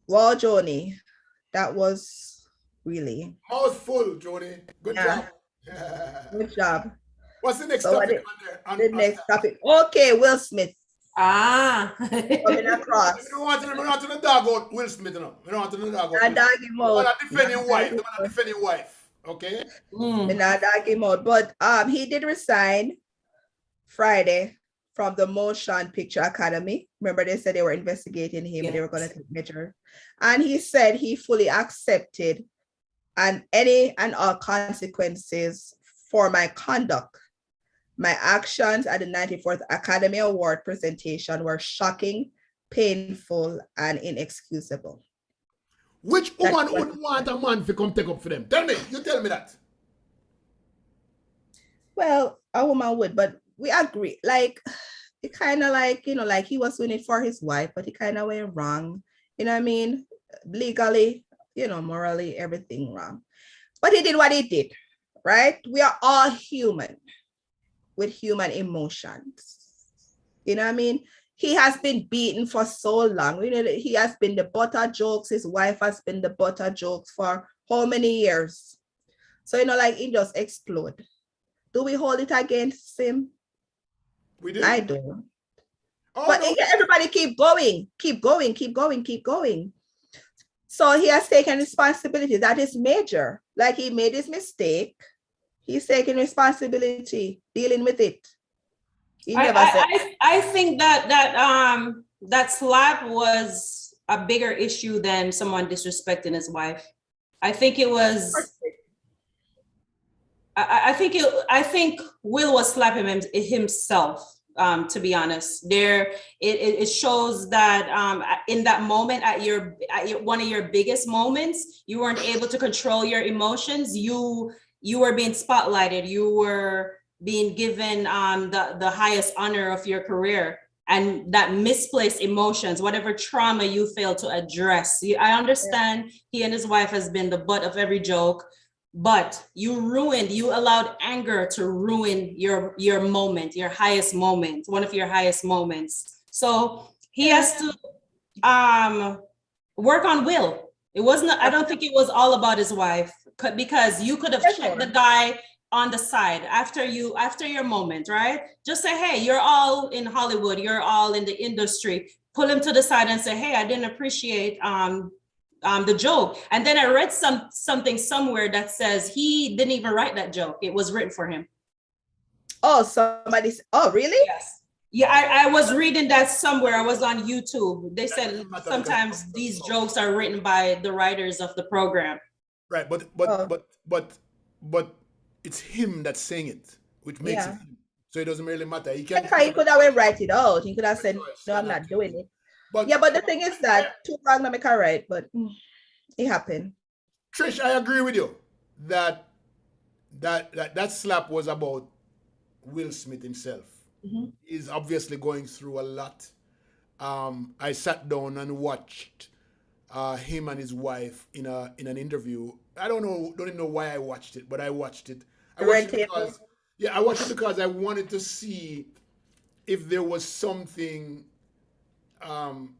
Well, Joni, that was really Mouthful, Joni. Good job. good job. What's the next So topic on the next topic. Okay, Will Smith coming across. We don't want to dog out Will Smith, you know. We don't want to dog out. Not dog him out. We want to defend his wife. We want to defend his wife. Okay. Not dog him out. But he did resign Friday from the Motion Picture Academy. Remember, they said they were investigating him. They were going to take measures. And he said he fully accepted any and all consequences for my conduct. My actions at the 94th Academy Award presentation were shocking, painful, and inexcusable. Which woman would want a man to come take up for them? Tell me. You tell me that. Well, a woman would, but we agree. Like, it kind of like, you know, like he was doing it for his wife, but he kind of went wrong. You know what I mean? Legally, you know, morally, everything wrong. But he did what he did, right? We are all human with human emotions. You know what I mean? He has been beaten for so long. You know, he has been the butt of jokes. His wife has been the butt of jokes for how many years? So, you know, like it just explode. Do we hold it against him? We do. I do. Oh, But no. everybody keep going. So he has taken responsibility. That is major. Like he made his mistake. He's taking responsibility, dealing with it. I think that slap was a bigger issue than someone disrespecting his wife. I think it was. I think Will was slapping himself. To be honest, it shows that in that moment, at one of your biggest moments, you weren't able to control your emotions. You were being spotlighted. You were being given the highest honor of your career, and that misplaced emotions, whatever trauma you failed to address. I understand he and his wife has been the butt of every joke. But you allowed anger to ruin your moment, your highest moment, one of your highest moments. So he has to work on Will. It wasn't, I don't think it was all about his wife, because you could have checked the guy on the side after your moment, right? Just say, hey, you're all in Hollywood, you're all in the industry. Pull him to the side and say, hey, I didn't appreciate the joke. And then I read something somewhere that says he didn't even write that joke. It was written for him. Oh, really? Yes. Yeah, I was reading that somewhere. I was on YouTube. They said sometimes these jokes are written by the writers of the program. Right, but it's him that's saying it, which makes it him. So it doesn't really matter. He could have write it out. He could have said, no, I'm not doing it. But the thing is that too wrong to make a right, but it happened. Trish, I agree with you that slap was about Will Smith himself. Mm-hmm. He's obviously going through a lot. I sat down and watched him and his wife in an interview. I don't even know why I watched it, but I watched it. I watched it because I wanted to see if there was something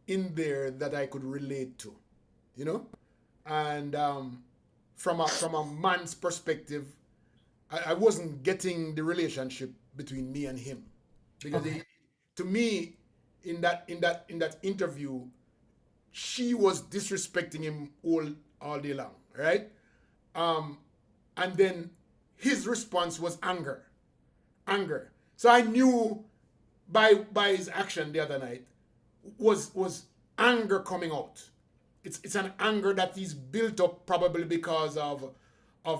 in there that I could relate to, you know, and from a man's perspective, I wasn't getting the relationship between me and him, because to me, in that interview, she was disrespecting him all day long, right? And then his response was anger. So I knew by his action the other night was anger coming out. It's an anger that he's built up probably because of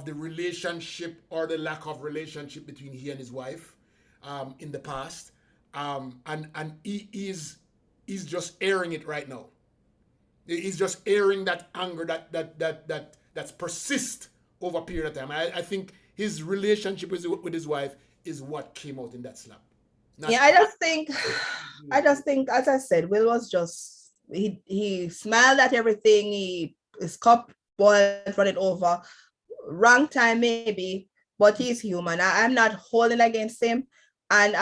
the relationship or the lack of relationship between he and his wife in the past, and he's just airing it right now. He's just airing that anger that's persist over a period of time. I think his relationship with his wife is what came out in that slap. I just think, as I said, Will was just, he smiled at everything. His cup boiled, run it over. Wrong time maybe, but he's human. I'm not holding against him. And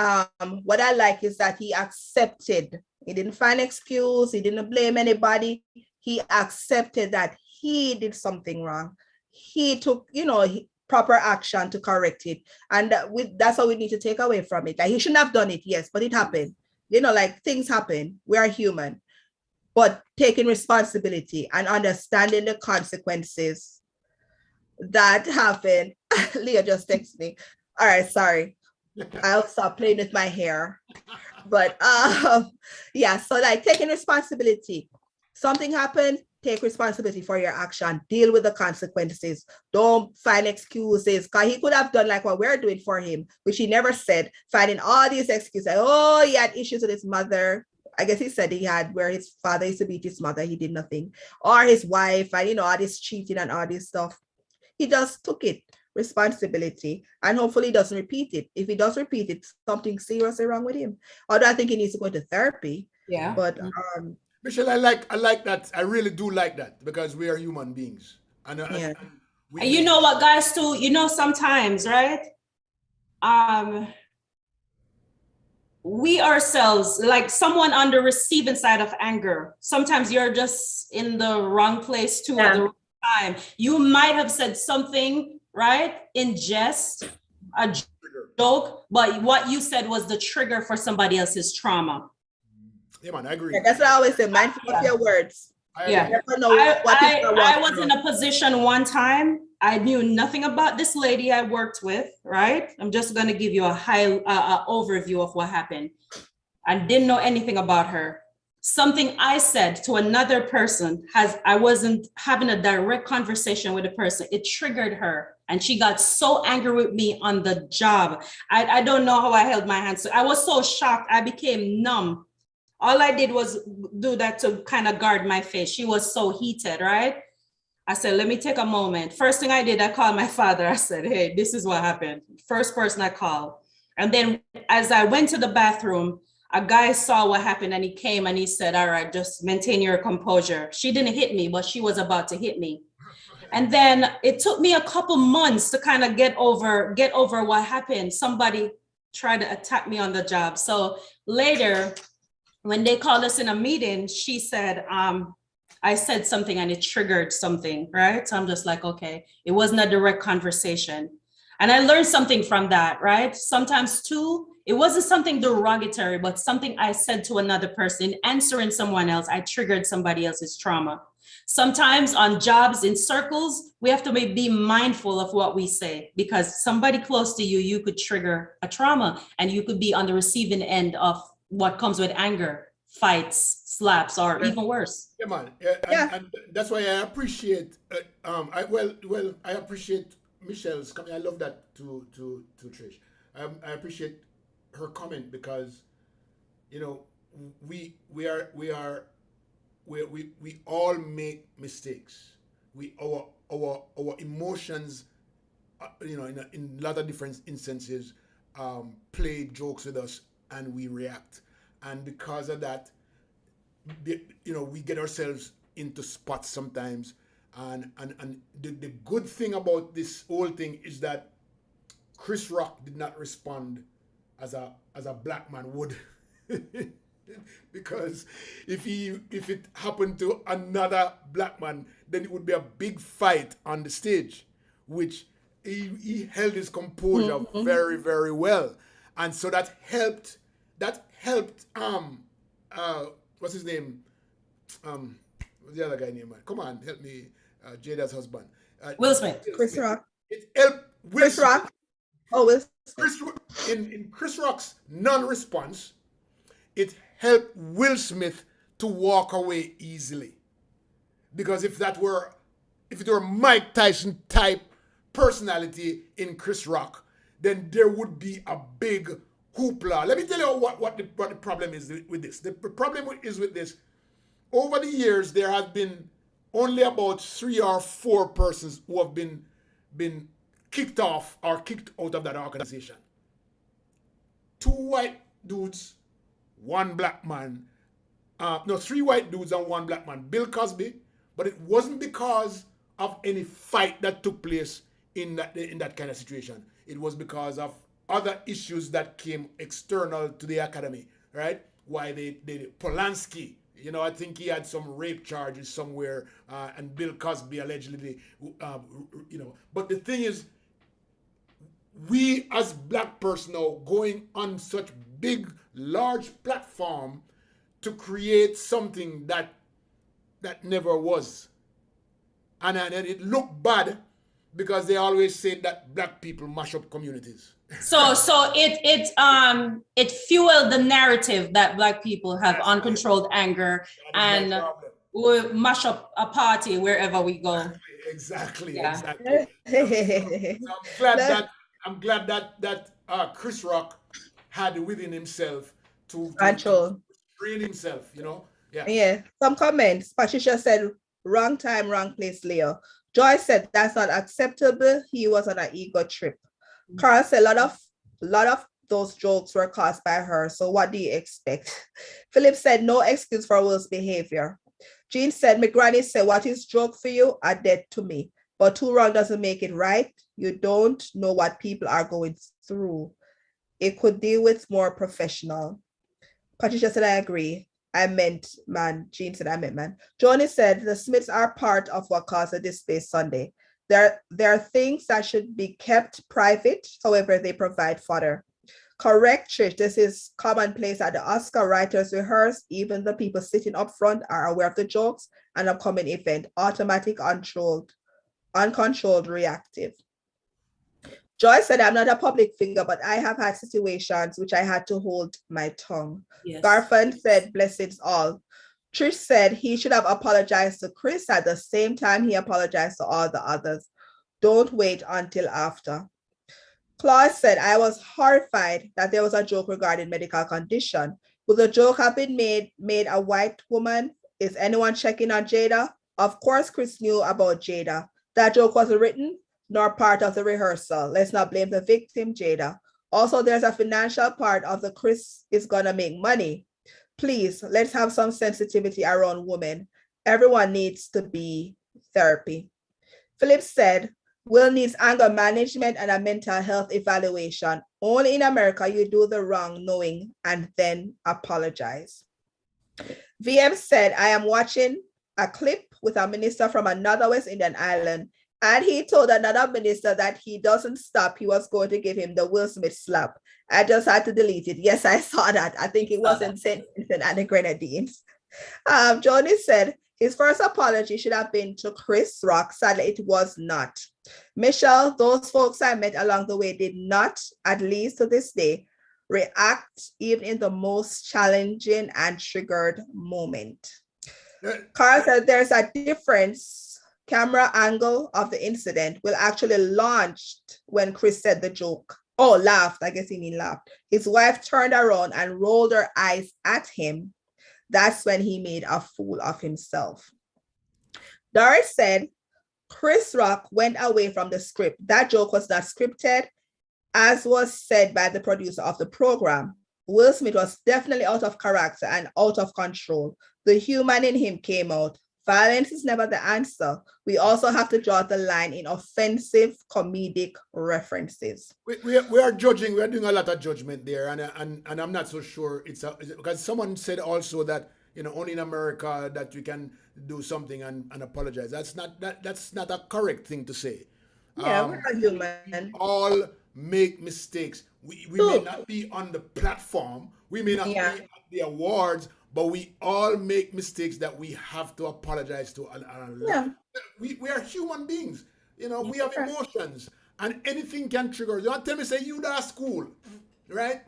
what I like is that he accepted. He didn't find excuse. He didn't blame anybody. He accepted that he did something wrong. He took, proper action to correct it. And that's what we need to take away from it. Like, he shouldn't have done it, yes, but it happened. Like, things happen. We are human. But taking responsibility and understanding the consequences that happen. Leah just texted me. All right, sorry. I'll stop playing with my hair. But yeah, so like taking responsibility. Something happened, take responsibility for your action. Deal with the consequences. Don't find excuses. Because he could have done like what we're doing for him, which he never said, finding all these excuses. Like, oh, he had issues with his mother. I guess he said he had where his father used to beat his mother. He did nothing. Or his wife, and all this cheating and all this stuff. He just took it, responsibility, and hopefully he doesn't repeat it. If he does repeat it, something seriously wrong with him. Although I think he needs to go to therapy. Yeah. But Michelle, I like that. I really do like that because we are human beings. And yeah. And you know what, guys, too, sometimes, right? We ourselves, like someone on the receiving side of anger, sometimes you're just in the wrong place too at the wrong time. You might have said something, right, in jest, a joke, but what you said was the trigger for somebody else's trauma. Yeah, man, I agree. Yeah, that's what I always say, mindful of your words. I was in a position one time, I knew nothing about this lady I worked with, right? I'm just going to give you a high overview of what happened. I didn't know anything about her. Something I said to another person, I wasn't having a direct conversation with a person. It triggered her and she got so angry with me on the job. I don't know how I held my hands. I was so shocked. I became numb. All I did was do that to kind of guard my face. She was so heated, right? I said, let me take a moment. First thing I did, I called my father. I said, hey, this is what happened. First person I called. And then as I went to the bathroom, a guy saw what happened and he came and he said, all right, just maintain your composure. She didn't hit me, but she was about to hit me. And then it took me a couple months to kind of get over what happened. Somebody tried to attack me on the job. So later, when they called us in a meeting, she said, I said something and it triggered something, right? So I'm just like, okay, it wasn't a direct conversation. And I learned something from that, right? Sometimes too, it wasn't something derogatory, but something I said to another person, answering someone else, I triggered somebody else's trauma. Sometimes on jobs, in circles, we have to be mindful of what we say because somebody close to you, you could trigger a trauma and you could be on the receiving end of what comes with anger, fights, slaps, or even worse. Yeah, man. And that's why I appreciate. I appreciate Michelle's comment. I love that to Trish. I appreciate her comment because, we all make mistakes. Our emotions, in a lot of different instances, play jokes with us. And we react, and because of that, we get ourselves into spots sometimes. And the good thing about this whole thing is that Chris Rock did not respond as a black man would, because if it happened to another black man, then it would be a big fight on the stage, which he held his composure very, very well, and so that helped. What's his name? What's the other guy name? Come on, help me. Jada's husband. Will Smith. Chris Rock. It helped Will Chris Smith. Rock. Oh, Will In Chris Rock's non-response, it helped Will Smith to walk away easily. Because if it were Mike Tyson type personality in Chris Rock, then there would be a big hoopla. Let me tell you what the problem is with this. The problem is with this. Over the years, there have been only about 3 or 4 persons who have been kicked off or kicked out of that organization. 2 white dudes, 1 black man. 3 white dudes and 1 black man. Bill Cosby, but it wasn't because of any fight that took place in that kind of situation. It was because of other issues that came external to the academy, right? Why they Polanski, I think he had some rape charges somewhere, and Bill Cosby allegedly, But the thing is, we as black person now going on such big, large platform to create something that never was, and it looked bad because they always said that black people mash up communities. So it fueled the narrative that black people have uncontrolled anger and we mash up a party wherever we go. Exactly. Yeah. Exactly. So I'm glad that Chris Rock had within himself to train himself. Yeah. Some comments. Patricia said, "Wrong time, wrong place, Leo." Joy said, "That's not acceptable. He was on an ego trip." Carl said, a lot of those jokes were caused by her. So what do you expect? Philip said, "No excuse for Will's behavior." Jean said, "My granny said, what is joke for you are dead to me. But too wrong doesn't make it right. You don't know what people are going through. It could deal with more professional." Patricia said, "I agree. I meant man." Jean said, "I meant man." Johnny said, "The Smiths are part of what caused the display Sunday. There are things that should be kept private. However, they provide fodder." Correct, Trish. This is commonplace at the Oscar writers rehearse. Even the people sitting up front are aware of the jokes and upcoming event. Automatic, uncontrolled, reactive. Joy said, "I'm not a public figure, but I have had situations which I had to hold my tongue." Yes. Garfan said, "Blessings all." Trish said he should have apologized to Chris at the same time he apologized to all the others. Don't wait until after. Claude said, "I was horrified that there was a joke regarding medical condition. Would the joke have been made a white woman? Is anyone checking on Jada?" Of course, Chris knew about Jada. That joke wasn't written nor part of the rehearsal. Let's not blame the victim, Jada. Also, there's a financial part of the Chris is gonna make money. Please, let's have some sensitivity around women. Everyone needs to be therapy. Philip said, "Will needs anger management and a mental health evaluation. Only in America you do the wrong knowing and then apologize." VM said, "I am watching a clip with a minister from another West Indian island, and he told another minister that he doesn't stop, he was going to give him the Will Smith slap. I just had to delete it." Yes, I saw that. I think it was in St. Vincent and the Grenadines. Johnny said, his first apology should have been to Chris Rock. Sadly, it was not. Michelle, those folks I met along the way did not, at least to this day, react even in the most challenging and triggered moment. Carl said there's a difference. Camera angle of the incident will actually launched when Chris said the joke. Oh, laughed. I guess he mean laughed. His wife turned around and rolled her eyes at him. That's when he made a fool of himself. Doris said, Chris Rock went away from the script. That joke was not scripted, as was said by the producer of the program. Will Smith was definitely out of character and out of control. The human in him came out. Violence is never the answer. We also have to draw the line in offensive comedic references. We are judging. We are doing a lot of judgment there, and I'm not so sure it's because someone said also that only in America that you can do something and apologize. That's not a correct thing to say. Yeah, we're not human. We all make mistakes. We may not be on the platform. We may not be at the awards, but we all make mistakes that we have to apologize to. Yeah. We are human beings. You know, we have emotions, and anything can trigger. You want to tell me, say you at school, right?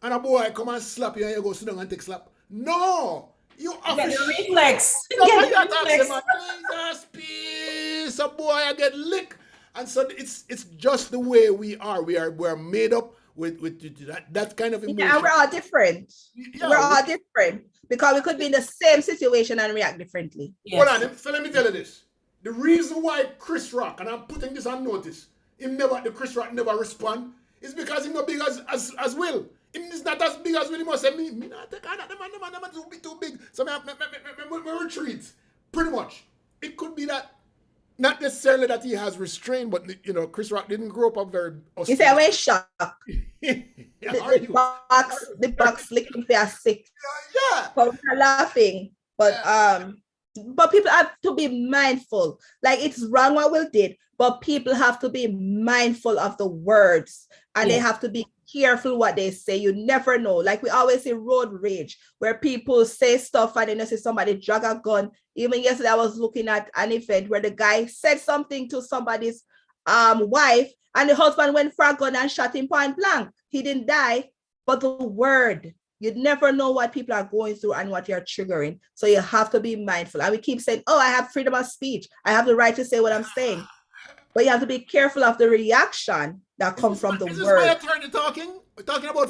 And a boy come and slap you, and you go sit down and take slap. No, you have Get to the reflex. no, Get but the you reflex. man, Jesus, peace, a boy, I get licked. And so it's just the way we are. We're made up with that kind of emotion. Yeah, and we're all different. Yeah, We're all different because we could be in the same situation and react differently. Hold on, so let me tell you this. The reason why Chris Rock, and I'm putting this on notice, the Chris Rock never respond, is because he's not big as Will. He's not as big as Will. He must say, me not take on that, the man too big. So me retreat. Pretty much. It could be that, not necessarily that he has restraint, but you know, Chris Rock didn't grow up a very. You say we're shocked. Yeah, the box licking for sick. yeah. But we're laughing. But people have to be mindful. Like, it's wrong what Will did, but people have to be mindful of the words, and they have to be careful what they say. You never know. Like we always say, road rage, where people say stuff and then you see somebody drag a gun. Even yesterday, I was looking at an event where the guy said something to somebody's wife, and the husband went for a gun and shot him point blank. He didn't die, but the word. You never know what people are going through and what you're triggering. So you have to be mindful. And we keep saying, oh, I have freedom of speech. I have the right to say what I'm saying. But you have to be careful of the reaction that comes from the word. Is this my attorney talking? We're talking about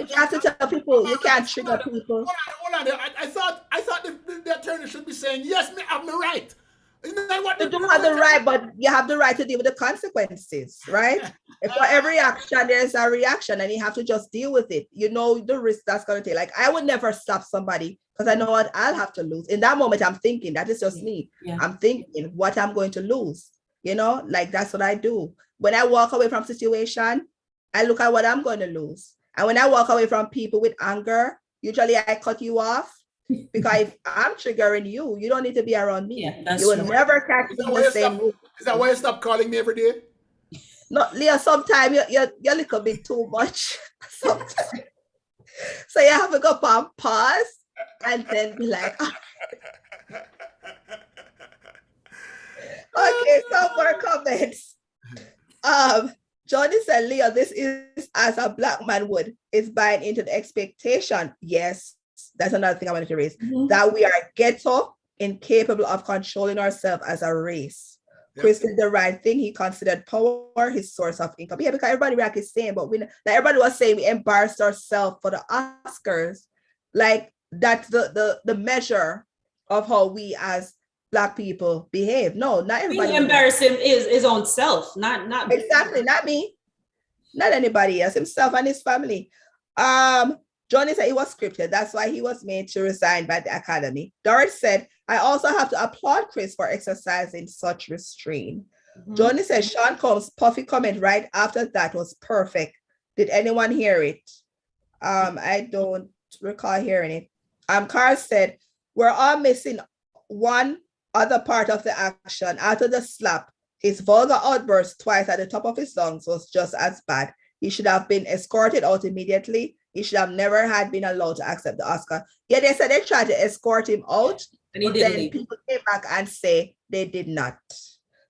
you have to tell people, you can't trigger people. Hold on. I thought the attorney should be saying, yes, I have the right. Isn't that what you do have the right, but you have the right to deal with the consequences, right? For every action, there's a reaction, and you have to just deal with it. You know the risk that's going to take. Like, I would never slap somebody because I know what I'll have to lose. In that moment, I'm thinking, that is just me. Yeah. I'm thinking what I'm going to lose. You know, like that's what I do. When I walk away from situation, I look at what I'm going to lose. And when I walk away from people with anger, usually I cut you off. Because if I'm triggering you, you don't need to be around me. Yeah, you will never catch me in the same room. Is that why you stop calling me every day? No, Leah, sometimes you're a little bit too much. Sometimes. So you have to go and pause and then be like, oh. Okay, some more comments. Johnny said, Leah, this is as a black man would. It's buying into the expectation. Yes. That's another thing I wanted to raise, that we are ghetto, incapable of controlling ourselves as a race. Yep. Chris did the right thing. He considered power his source of income. Yeah, because everybody react is saying, but like everybody was saying we embarrassed ourselves for the Oscars. Like that's the measure of how we as black people behave. No, not everybody. Being embarrassing is his own self, not exactly, not me, not anybody else, himself and his family. Johnny said it was scripted. That's why he was made to resign by the academy. Doris said, I also have to applaud Chris for exercising such restraint. Johnny said, Sean Combs' puffy comment right after that was perfect. Did anyone hear it? I don't recall hearing it. Carl said, we're all missing one other part of the action. After the slap, his vulgar outburst twice at the top of his lungs was just as bad. He should have been escorted out immediately. He should have never had been allowed to accept the Oscar. Yeah, they said they tried to escort him out, and but then people came back and say they did not.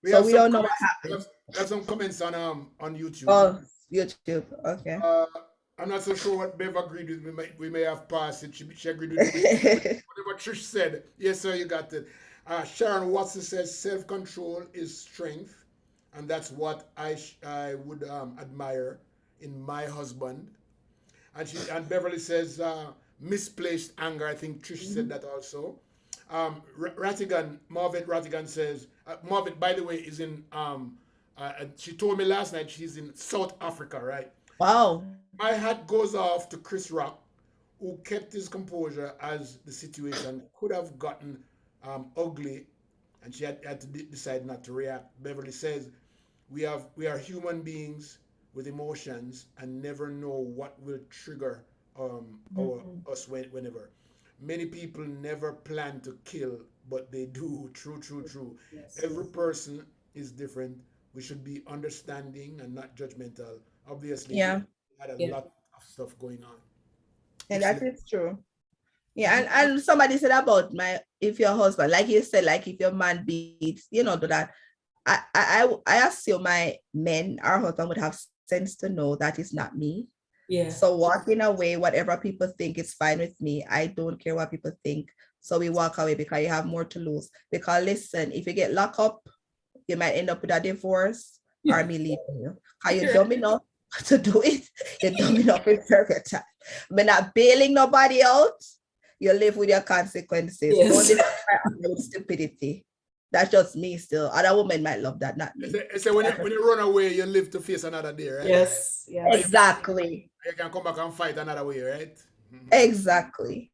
We don't know what happened. We have some comments on YouTube. Oh, YouTube. Okay. I'm not so sure what Bev agreed with. We may have passed it. She agreed with whatever Trish said. Yes, sir, you got it. Sharon Watson says self-control is strength, and that's what I would admire in my husband. And Beverly says misplaced anger. I think Trish said that also. Marvin Rattigan says, Marvin, by the way, is in, she told me last night she's in South Africa, right? Wow. My hat goes off to Chris Rock, who kept his composure as the situation could have gotten ugly, and she had to decide not to react. Beverly says, we are human beings with emotions and never know what will trigger us whenever. Many people never plan to kill, but they do. True. Yes. Every person is different. We should be understanding and not judgmental. Obviously, we had a lot of stuff going on. And that is true. Yeah, and somebody said about if your husband, like you said, like if your man beats, do that. I assume our husband would have sense to know that it's not me. Yeah. So walking away, whatever people think is fine with me. I don't care what people think. So we walk away because you have more to lose. Because listen, if you get locked up, you might end up with a divorce or me leaving you. Because you're dumb enough to do it. You're dumb enough to serve your time. But not bailing nobody out. You live with your consequences. Yes. Don't live with stupidity. That's just me still. Other women might love that, not me. So when you run away, you live to face another day, right? Yes. Yes. Exactly. You can come back and fight another way, right? Exactly.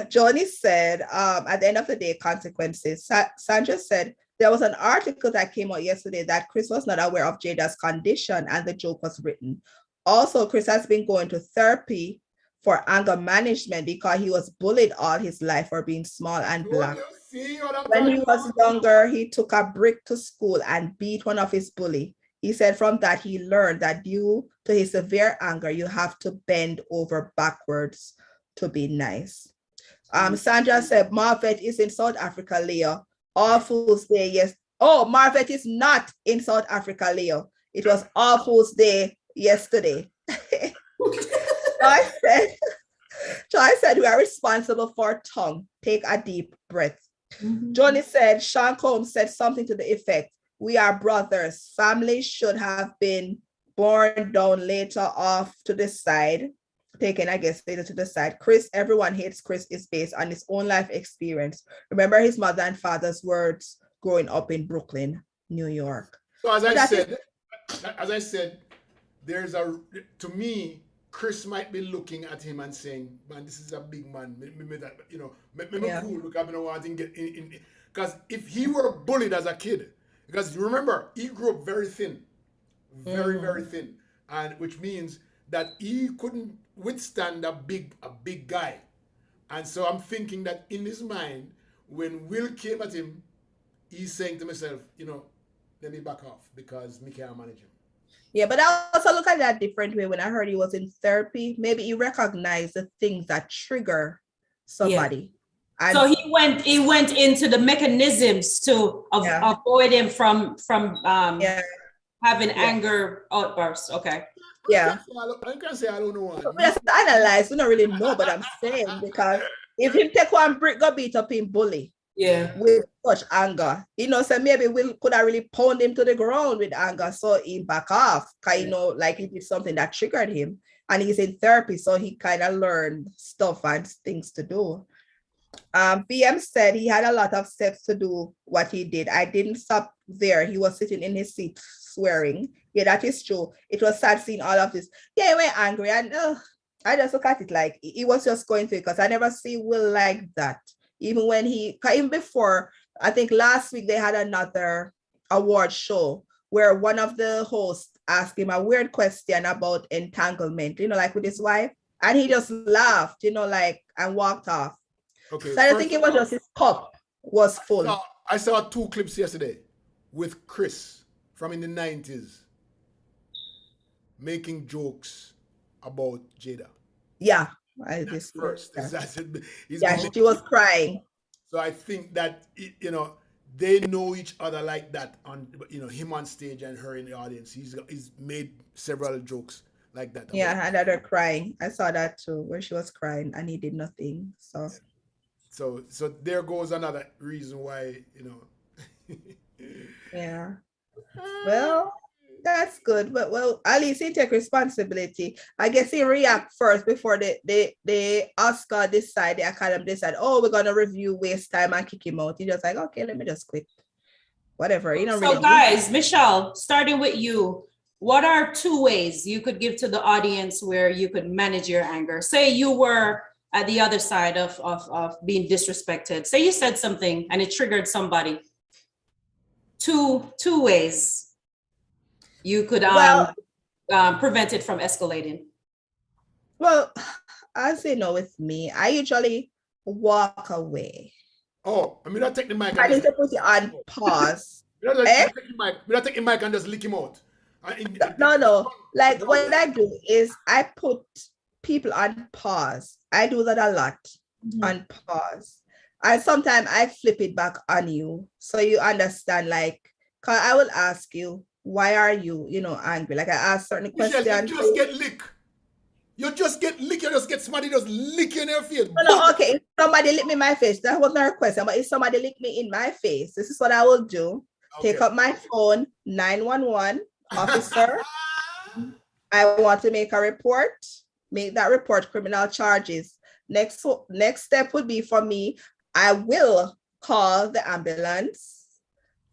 Johnny said, at the end of the day, consequences. Sandra said, there was an article that came out yesterday that Chris was not aware of Jada's condition and the joke was written. Also, Chris has been going to therapy for anger management because he was bullied all his life for being small and black. When he was younger, he took a brick to school and beat one of his bullies. He said from that, he learned that due to his severe anger, you have to bend over backwards to be nice. Sandra said, Marvet is in South Africa, Leo. All Fool's Day, yes. Oh, Marvet is not in South Africa, Leo. It was All Fool's Day yesterday. Joy said, we are responsible for tongue. Take a deep breath. Mm-hmm. Johnny said, Sean Combs said something to the effect, we are brothers. Families should have been born down later off to the side, taken, I guess, later to the side. Chris, everyone hates Chris is based on his own life experience. Remember his mother and father's words growing up in Brooklyn, New York. So as I said, there's to me, Chris might be looking at him and saying, man, this is a big man. Maybe that, cool because I don't want to get in. Because if he were bullied as a kid, because remember, he grew up very thin, very thin. And which means that he couldn't withstand a big guy. And so I'm thinking that in his mind, when Will came at him, he's saying to himself, let me back off because me can't manage him. Yeah, but I also look at that different way. When I heard he was in therapy, maybe he recognized the things that trigger somebody. Yeah. So he went into the mechanisms to avoid him from having anger outbursts. Okay. Yeah. I can say I don't know. We just analyze. We don't really know, but I'm saying because if him take one brick, go beat up him bully. Yeah. With such anger. So maybe we could have really pound him to the ground with anger. So he back off. Cause like he did something that triggered him. And he's in therapy. So he kind of learned stuff and things to do. PM said he had a lot of steps to do what he did. I didn't stop there. He was sitting in his seat swearing. Yeah, that is true. It was sad seeing all of this. Yeah, he went angry. And I just look at it like he was just going through it because I never see Will like that. Even before, I think last week they had another award show where one of the hosts asked him a weird question about entanglement, like with his wife. And he just laughed, and walked off. Okay. So I think it was just his cup was full. I saw 2 clips yesterday with Chris from in the 90s making jokks about Jada. Yeah. She was crying. So I think that they know each other like that on him on stage and her in the audience. He's made several jokes like that. Yeah, and her crying. I saw that too, where she was crying and he did nothing. So there goes another reason why Yeah. Well, that's good, but at least he take responsibility. I guess he react first before the Oscar decide, the Academy decide, we're gonna review, waste time and kick him out. He just like, okay, let me just quit. Whatever. So guys, Michelle, starting with you, what are 2 ways you could give to the audience where you could manage your anger? Say you were at the other side of being disrespected. Say you said something and it triggered somebody. Two ways you could prevent it from escalating. Well, I say no with me. I usually walk away. Oh, I mean, I take the mic. I need to put it on pause. We don't take the mic and just lick him out. No. Like what I do is I put people on pause. I do that a lot. Mhm. On pause. And sometimes I flip it back on you. So you understand, like, cause I will ask you, why are you, angry? Like I ask certain Michelle, questions. you just get lick. You just get lick. You just get somebody just lick you in your face. No, okay. If somebody lick me in my face, that wasn't a question. But if somebody lick me in my face, this is what I will do. Okay. Take up my phone, 911, officer. I want to make a report. Make that report criminal charges. Next step would be for me, I will call the ambulance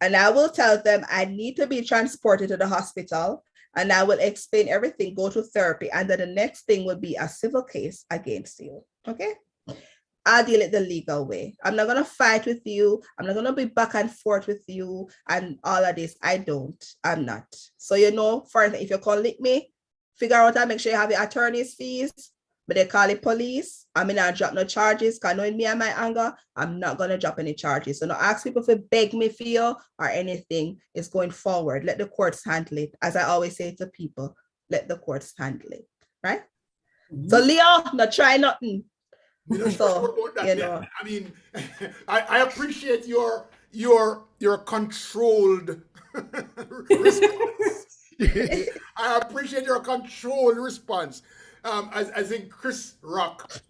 and I will tell them I need to be transported to the hospital, and I will explain everything, go to therapy, and then the next thing will be a civil case against you. Okay? I'll deal it the legal way. I'm not going to fight with you. I'm not going to be back and forth with you and all of this. I'm not. So, for instance, if you call me, figure out how to make sure you have your attorney's fees, but they call the police. I mean, I drop no charges, because knowing me and my anger, I'm not going to drop any charges. So, no ask people to beg me for you or anything. It's going forward. Let the courts handle it. As I always say to people, let the courts handle it. Right? Mm-hmm. So, Leo, not try nothing. So, I mean, I appreciate your controlled response. I appreciate your controlled response. I think Chris Rock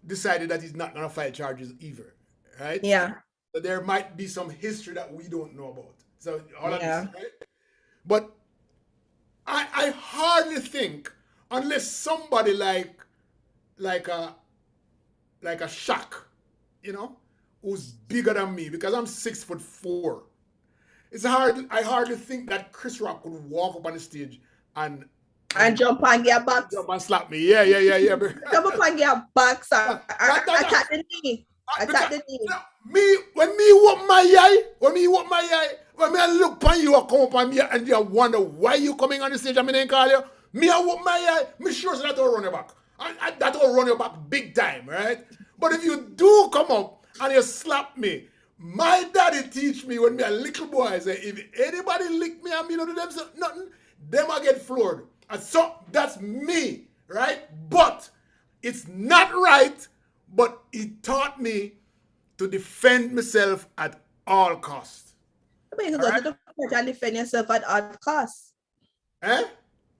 decided that he's not gonna file charges either, right? Yeah. So there might be some history that we don't know about. So all of this, right? But I hardly think, unless somebody like a Shaq, who's bigger than me, because I'm 6'4". I hardly think that Chris Rock would walk up on the stage and jump on your box. Jump and slap me. Yeah. Jump up on your box. Attack the knee. Attack the knee. When me walk my eye, when I look upon you, I come up on me and you wonder why you coming on the stage and me didn't call you. Me, I walk my eye, me sure that will run your back. That will run your back big time, right? But if you do come up and you slap me, my daddy teach me when me a little boy, say, if anybody lick me and me don't do them nothing, them I get floored. And so that's me, right? But it's not right, but he taught me to defend myself at all costs. I mean, you could go to the court and defend yourself at all costs. Eh?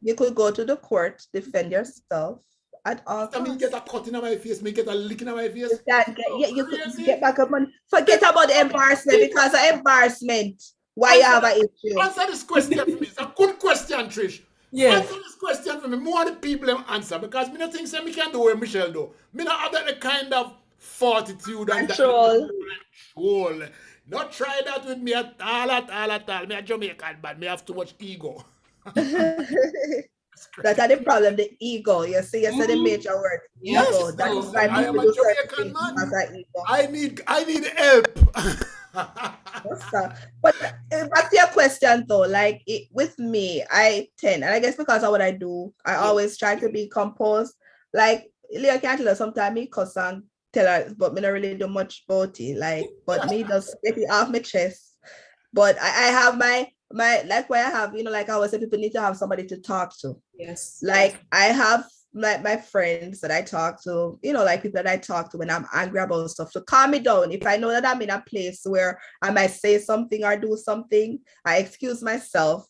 You could go to the court, defend yourself at all costs. I mean, get a cut in my face, me get a lick in my face. You could get back up on. Forget about the embarrassment, because of embarrassment. Why you have an issue? Answer this question for me. It's a good question, Trish. Yes. Answer this question for me. More the people them answer, because me not think say me can do what Michelle do. Me not have that kind of fortitude and control. Not try that with me at all. Me a Jamaican, but me have too much ego. That's the problem, the ego. You see the major word. Yes. Ego. That is why I am a Jamaican man. I need help. But back to your question though, like with me, I tend, and I guess because of what I do, I always try to be composed. Like Leah can't tell her sometimes me cuss and tell her, but me not really do much about it. Like, but me just get it off my chest. But I have my like where I have, like I always say, people need to have somebody to talk to. Yes. Like I have my friends that I talk to, like people that I talk to when I'm angry about stuff, to calm me down. If I know that I'm in a place where I might say something or do something, I excuse myself,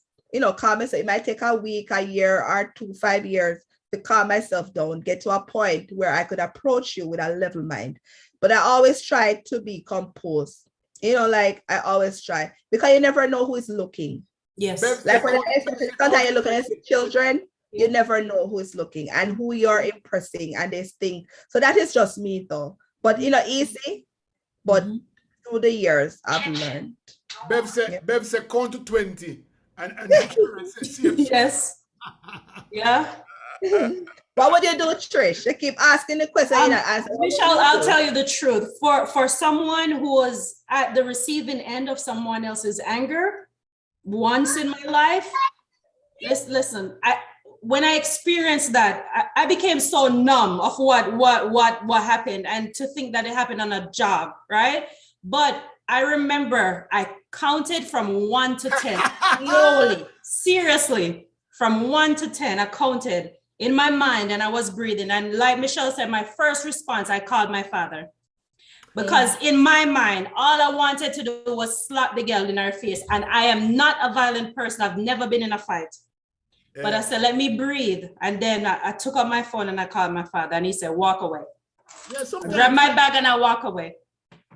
calm myself. It might take a week, a year, or 2, 5 years to calm myself down, get to a point where I could approach you with a level mind. But I always try to be composed. Like I always try, because you never know who is looking. Yes. Like when sometimes you're looking at children, you never know who is looking and who you're impressing, and they think. So that is just me though. But easy. But through the years, I've learned. Bev said count to 20 and yes. Yeah. What would you do, Trish? You keep asking the question. Michelle, I'll tell you the truth. For someone who was at the receiving end of someone else's anger once in my life, listen, when I experienced that, I became so numb of what happened, and to think that it happened on a job, right? But I remember I counted from 1 to 10 slowly, seriously, from 1 to 10, I counted. in my mind and I was breathing. And like Michelle said, my first response, I called my father. Because in my mind, all I wanted to do was slap the girl in her face. And I am not a violent person. I've never been in a fight. Yeah. But I said, let me breathe. And then I took out my phone and I called my father. And he said, walk away. Yeah, I grab my bag and I walk away.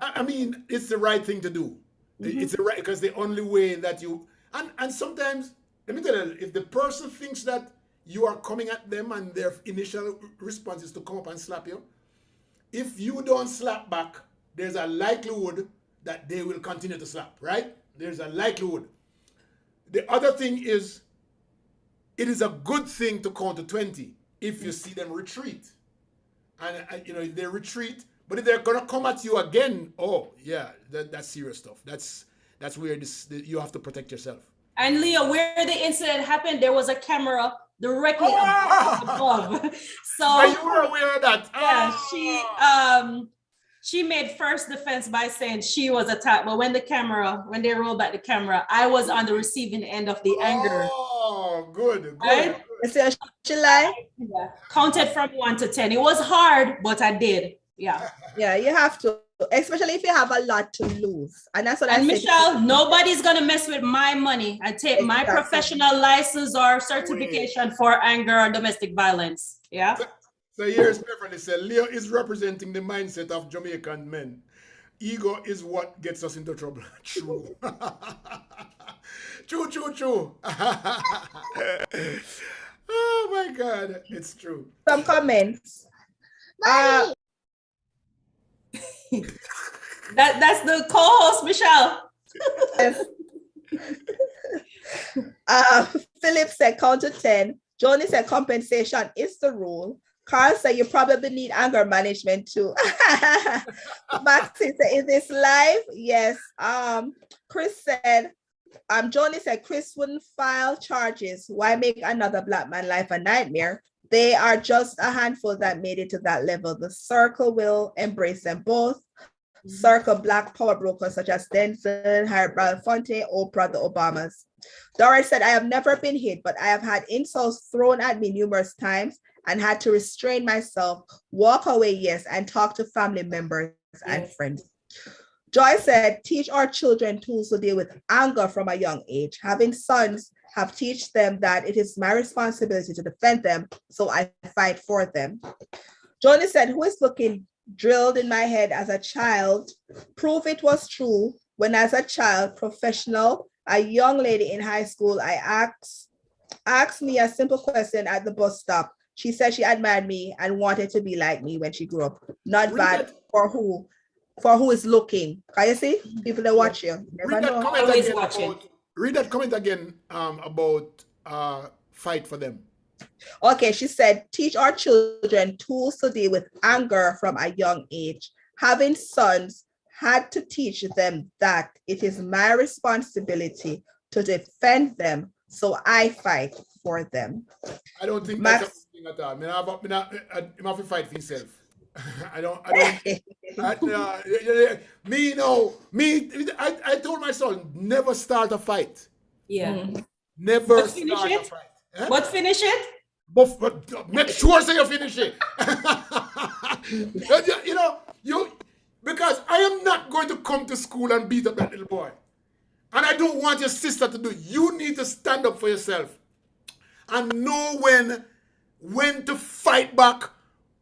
I mean, it's the right thing to do. Mm-hmm. It's the right, because the only way that you, and sometimes, let me tell you, if the person thinks that you are coming at them and their initial response is to come up and slap you, if you don't slap back, there's a likelihood that they will continue to slap, right? There's a likelihood. The other thing is, it is a good thing to count to 20 if you see them retreat. And if they retreat, but if they're gonna come at you again, oh yeah, that's serious stuff. That's where you have to protect yourself. And Leo, where the incident happened, there was a camera directly above. So but you were aware of that. Yeah, she made first defense by saying she was attacked, but when they rolled back the camera, I was on the receiving end of the anger. Oh, good. Right? So she lied? Yeah. Counted from 1 to 10. It was hard, but I did. Yeah. Yeah, you have to, especially if you have a lot to lose. And that's what I said. And Michelle, nobody's gonna mess with my money and take my professional license or certification for anger or domestic violence. Yeah. So here's Beverly said, Leo is representing the mindset of Jamaican men. Ego is what gets us into trouble. True. True. Oh my God, it's true. Some comments. That's the co-host, Michelle. Philip said count to 10. Johnny said compensation is the rule. Carl said you probably need anger management too. Maxine said, is this live? Yes. Chris said, Johnny said Chris wouldn't file charges. Why make another black man life a nightmare? They are just a handful that made it to that level. The circle will embrace them both. Circle black power brokers such as Denzel, Harry Belafonte, Oprah, the Obamas. Doris said, I have never been hit, but I have had insults thrown at me numerous times and had to restrain myself, walk away, yes, and talk to family members and friends. Joy said, teach our children tools to deal with anger from a young age. Having sons have teach them that it is my responsibility to defend them, so I fight for them. Johnny said, who is looking drilled in my head as a child? Prove it was true when as a child, professional, a young lady in high school, I asked me a simple question at the bus stop. She said she admired me and wanted to be like me when she grew up. Not bad for who is looking. Can you see? People that watch you. Read that comment again about fight for them. Okay, she said, teach our children tools to deal with anger from a young age. Having sons had to teach them that it is my responsibility to defend them, so I fight for them. I don't think that's a thing at all. I have to fight for yourself. I told my son, never start a fight. Yeah. Never start a fight. Huh? But finish it? But make sure so you finish it. Because I am not going to come to school and beat up that little boy. And I don't want your sister to do it. You need to stand up for yourself and know when to fight back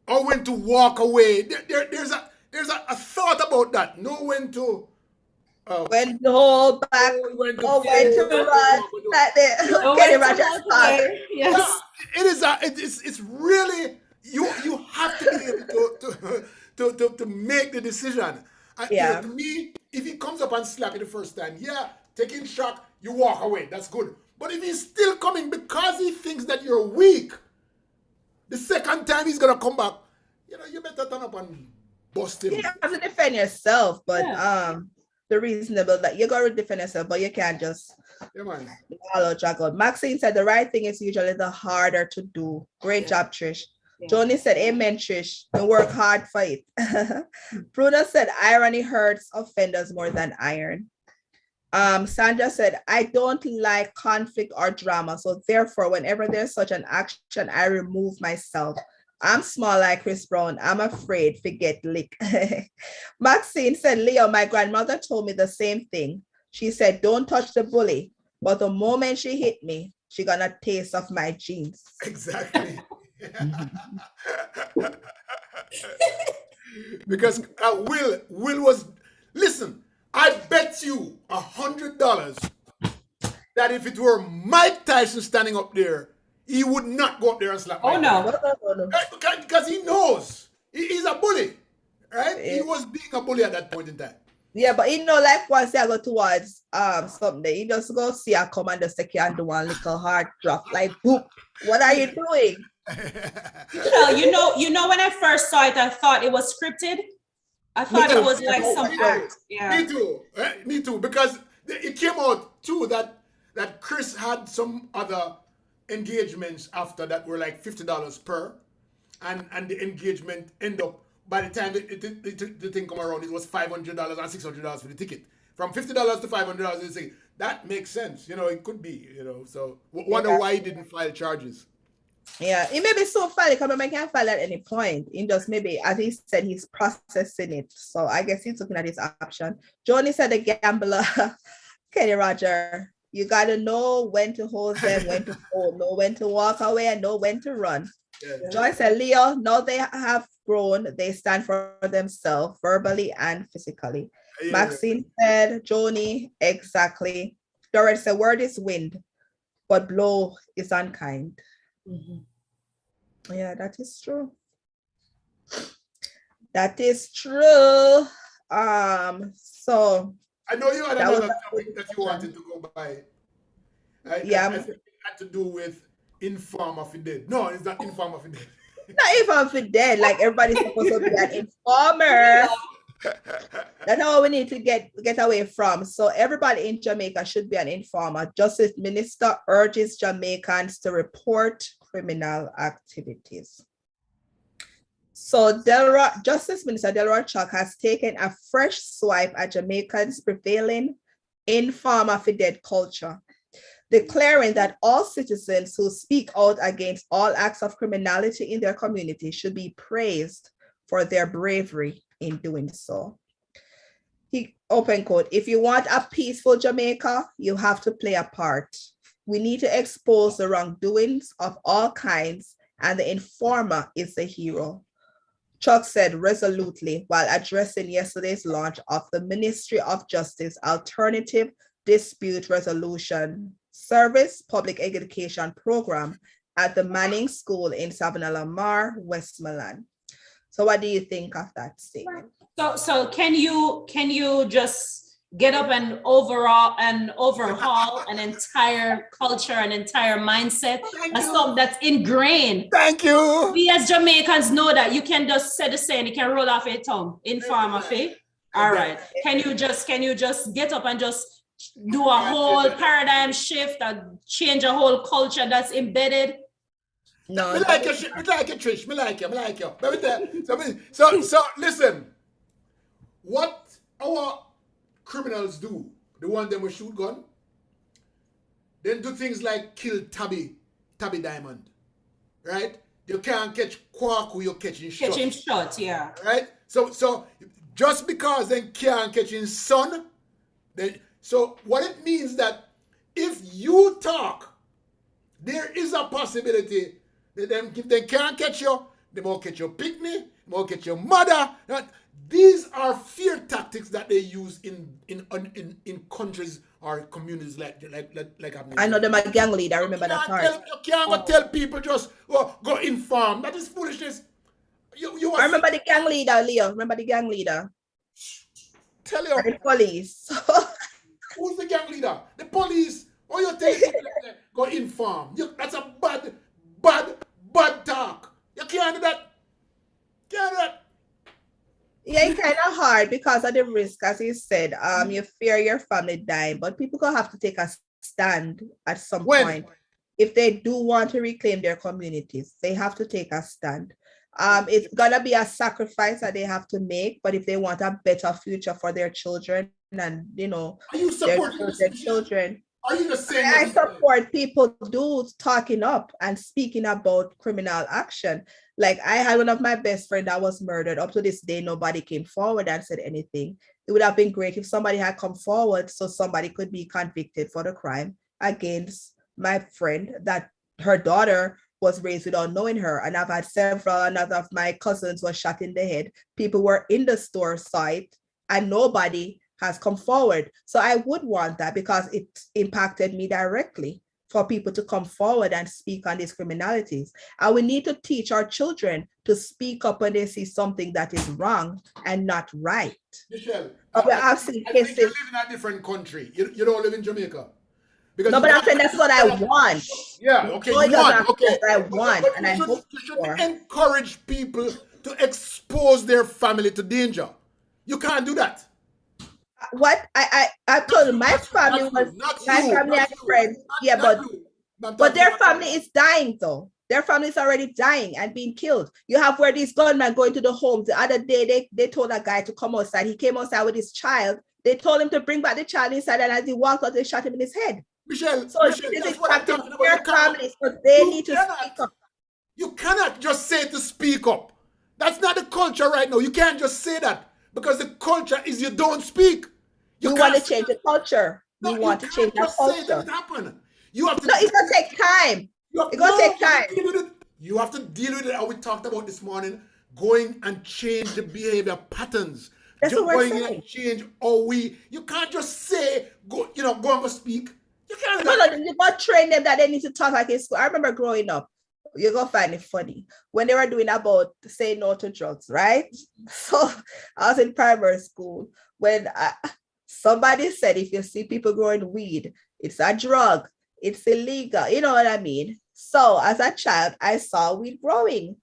or when to walk away. There's a thought about that. Know when to when to hold back, when to run. Yes. It's really you have to be able to make the decision. To me, if he comes up and slap you the first time, taking shock, you walk away. That's good. But if he's still coming because he thinks that you're weak, the second time he's gonna come back, you better turn up and bust him. You have to defend yourself, but the reasonable that you gotta defend yourself, but you can't just juggle. Maxine said the right thing is usually the harder to do. Great job, Trish. Joni said, amen, Trish. And work hard for it. Bruno said, irony hurts offenders more than iron. Sandra said, I don't like conflict or drama. So therefore, whenever there's such an action, I remove myself. I'm small like Chris Brown. I'm afraid to get licked. Maxine said, Leo, my grandmother told me the same thing. She said, don't touch the bully. But the moment she hit me, she got a taste of my jeans. Exactly. Because Will was, listen, I bet you $100 that if it were Mike Tyson standing up there, he would not go up there and slap Oh Mike no. Tyson. Because he knows he's a bully, right? Yeah. He was being a bully at that point in time. Yeah, but you know, like once I go towards something, you just go see a come and just take you and do one little hard drop, like boop. What are you doing? Well, you know, when I first saw it, I thought it was scripted. I thought it was like some act. Yeah. Me too. Me too. Because it came out too that Chris had some other engagements after that were like $50 per, and the engagement end up, by the time the thing come around, it was $500 and $600 for the ticket. From $50 to $500, they say that makes sense. You know, it could be. You know, so wonder why he didn't file charges. Yeah, it may be so funny because I can't file at any point. He just maybe, as he said, he's processing it. So I guess he's looking at his option. Joni said, the gambler, Kenny Roger, you got to know when to hold them, when to hold, know when to walk away, and know when to run. Yeah. Joy said, Leo, now they have grown, they stand for themselves verbally and physically. Yeah. Maxine said, Joni, exactly. Dorothy said, word is wind, but blow is unkind. Mm-hmm. Yeah, that is true. That is true. So I know you had another topic that you wanted to go by. Yeah, I think it had to do with Informer for Dead. No, it's not Informer for Dead. Not Informer for Dead. Like everybody's supposed to be an informer. That's how we need to get away from. So everybody in Jamaica should be an informer. Justice Minister urges Jamaicans to report criminal activities. So Justice Minister Delroy Chuck has taken a fresh swipe at Jamaicans' prevailing informer for dead culture, declaring that all citizens who speak out against all acts of criminality in their community should be praised for their bravery in doing so. He open quote, if you want a peaceful Jamaica, you have to play a part. We need to expose the wrongdoings of all kinds, and the informer is the hero. Chuck said resolutely while addressing yesterday's launch of the Ministry of Justice Alternative Dispute Resolution Service Public Education Program at the Manning School in Savannah Lamar, Westmoreland. So what do you think of that statement? So can you just get up and overhaul an entire culture, an entire mindset, something that's ingrained? Thank you. We as Jamaicans know that you can just say the saying, you can roll off your tongue. Informer fee. All right. Can you just get up and just do a whole paradigm shift and change a whole culture that's embedded? No, me like you, Trish. Me like you. Let me tell you. So listen. What our criminals do, the one them with shoot gun, then do things like kill Tabby Diamond, right? You can't catch Kwaku, you're catching shot. Catching shot, yeah. Right? So just because they can't catch his son, so what it means that if you talk, there is a possibility that if they can't catch you, they won't catch your picnic, they won't catch your mother. These are fear tactics that they use in countries or communities like I know them a gang leader. I remember that part. You can't tell people just go inform. That is foolishness. I remember the gang leader, Leo. Remember the gang leader? Tell you. The police. Who's the gang leader? The police. Or you tell people go inform. That's a bad talk. You can't do that. Yeah, it's kind of hard because of the risk, as you said. You fear your family dying, but people gonna have to take a stand at some point. If they do want to reclaim their communities, they have to take a stand. It's gonna be a sacrifice that they have to make, but if they want a better future for their children and Are you their supporting this, children's Michelle? children, Are you just saying I that? support people do talking up and speaking about criminal action. Like I had one of my best friend that was murdered. Up to this day, nobody came forward and said anything. It would have been great if somebody had come forward so somebody could be convicted for the crime against my friend that her daughter was raised without knowing her. And I've had several, another of my cousins was shot in the head. People were in the store site and nobody has come forward. So I would want that because it impacted me directly for people to come forward and speak on these criminalities. And we need to teach our children to speak up when they see something that is wrong and not right. Michelle, I've seen I think you cases. live in a different country. You don't live in Jamaica. Because No, but I'm saying that's what I want. Yeah, okay, No, you it doesn't want, have to be okay. what I want, But and I hope you should for. encourage people to expose their family to danger. You can't do that. What I told you, my family was my family and friends. Yeah, but their family is dying though. Their family is already dying and being killed. You have where these gunmen going to the homes. The other day, they told a guy to come outside. He came outside with his child. They told him to bring back the child inside, and as he walked out, they shot him in his head. Michelle, So Michelle, this that's is what I'm talking about. their families, so they need to speak up. You cannot just say to speak up. That's not the culture right now. You can't just say that because the culture is you don't speak. You want to change the culture. You want to change the culture. You have to. No, it's gonna take time. It's gonna take time. You have to deal with it. How we talked about this morning, going and change the behavior patterns. That's what we're going saying. and change how we. You can't just say go. Go and go speak. You can't. No, you got to train them that they need to talk like in school. I remember growing up. You're gonna find it funny when they were doing about say no to drugs, right? So I was in primary school when somebody said if you see people growing weed, it's a drug, it's illegal. You know what I mean? So as a child, I saw weed growing,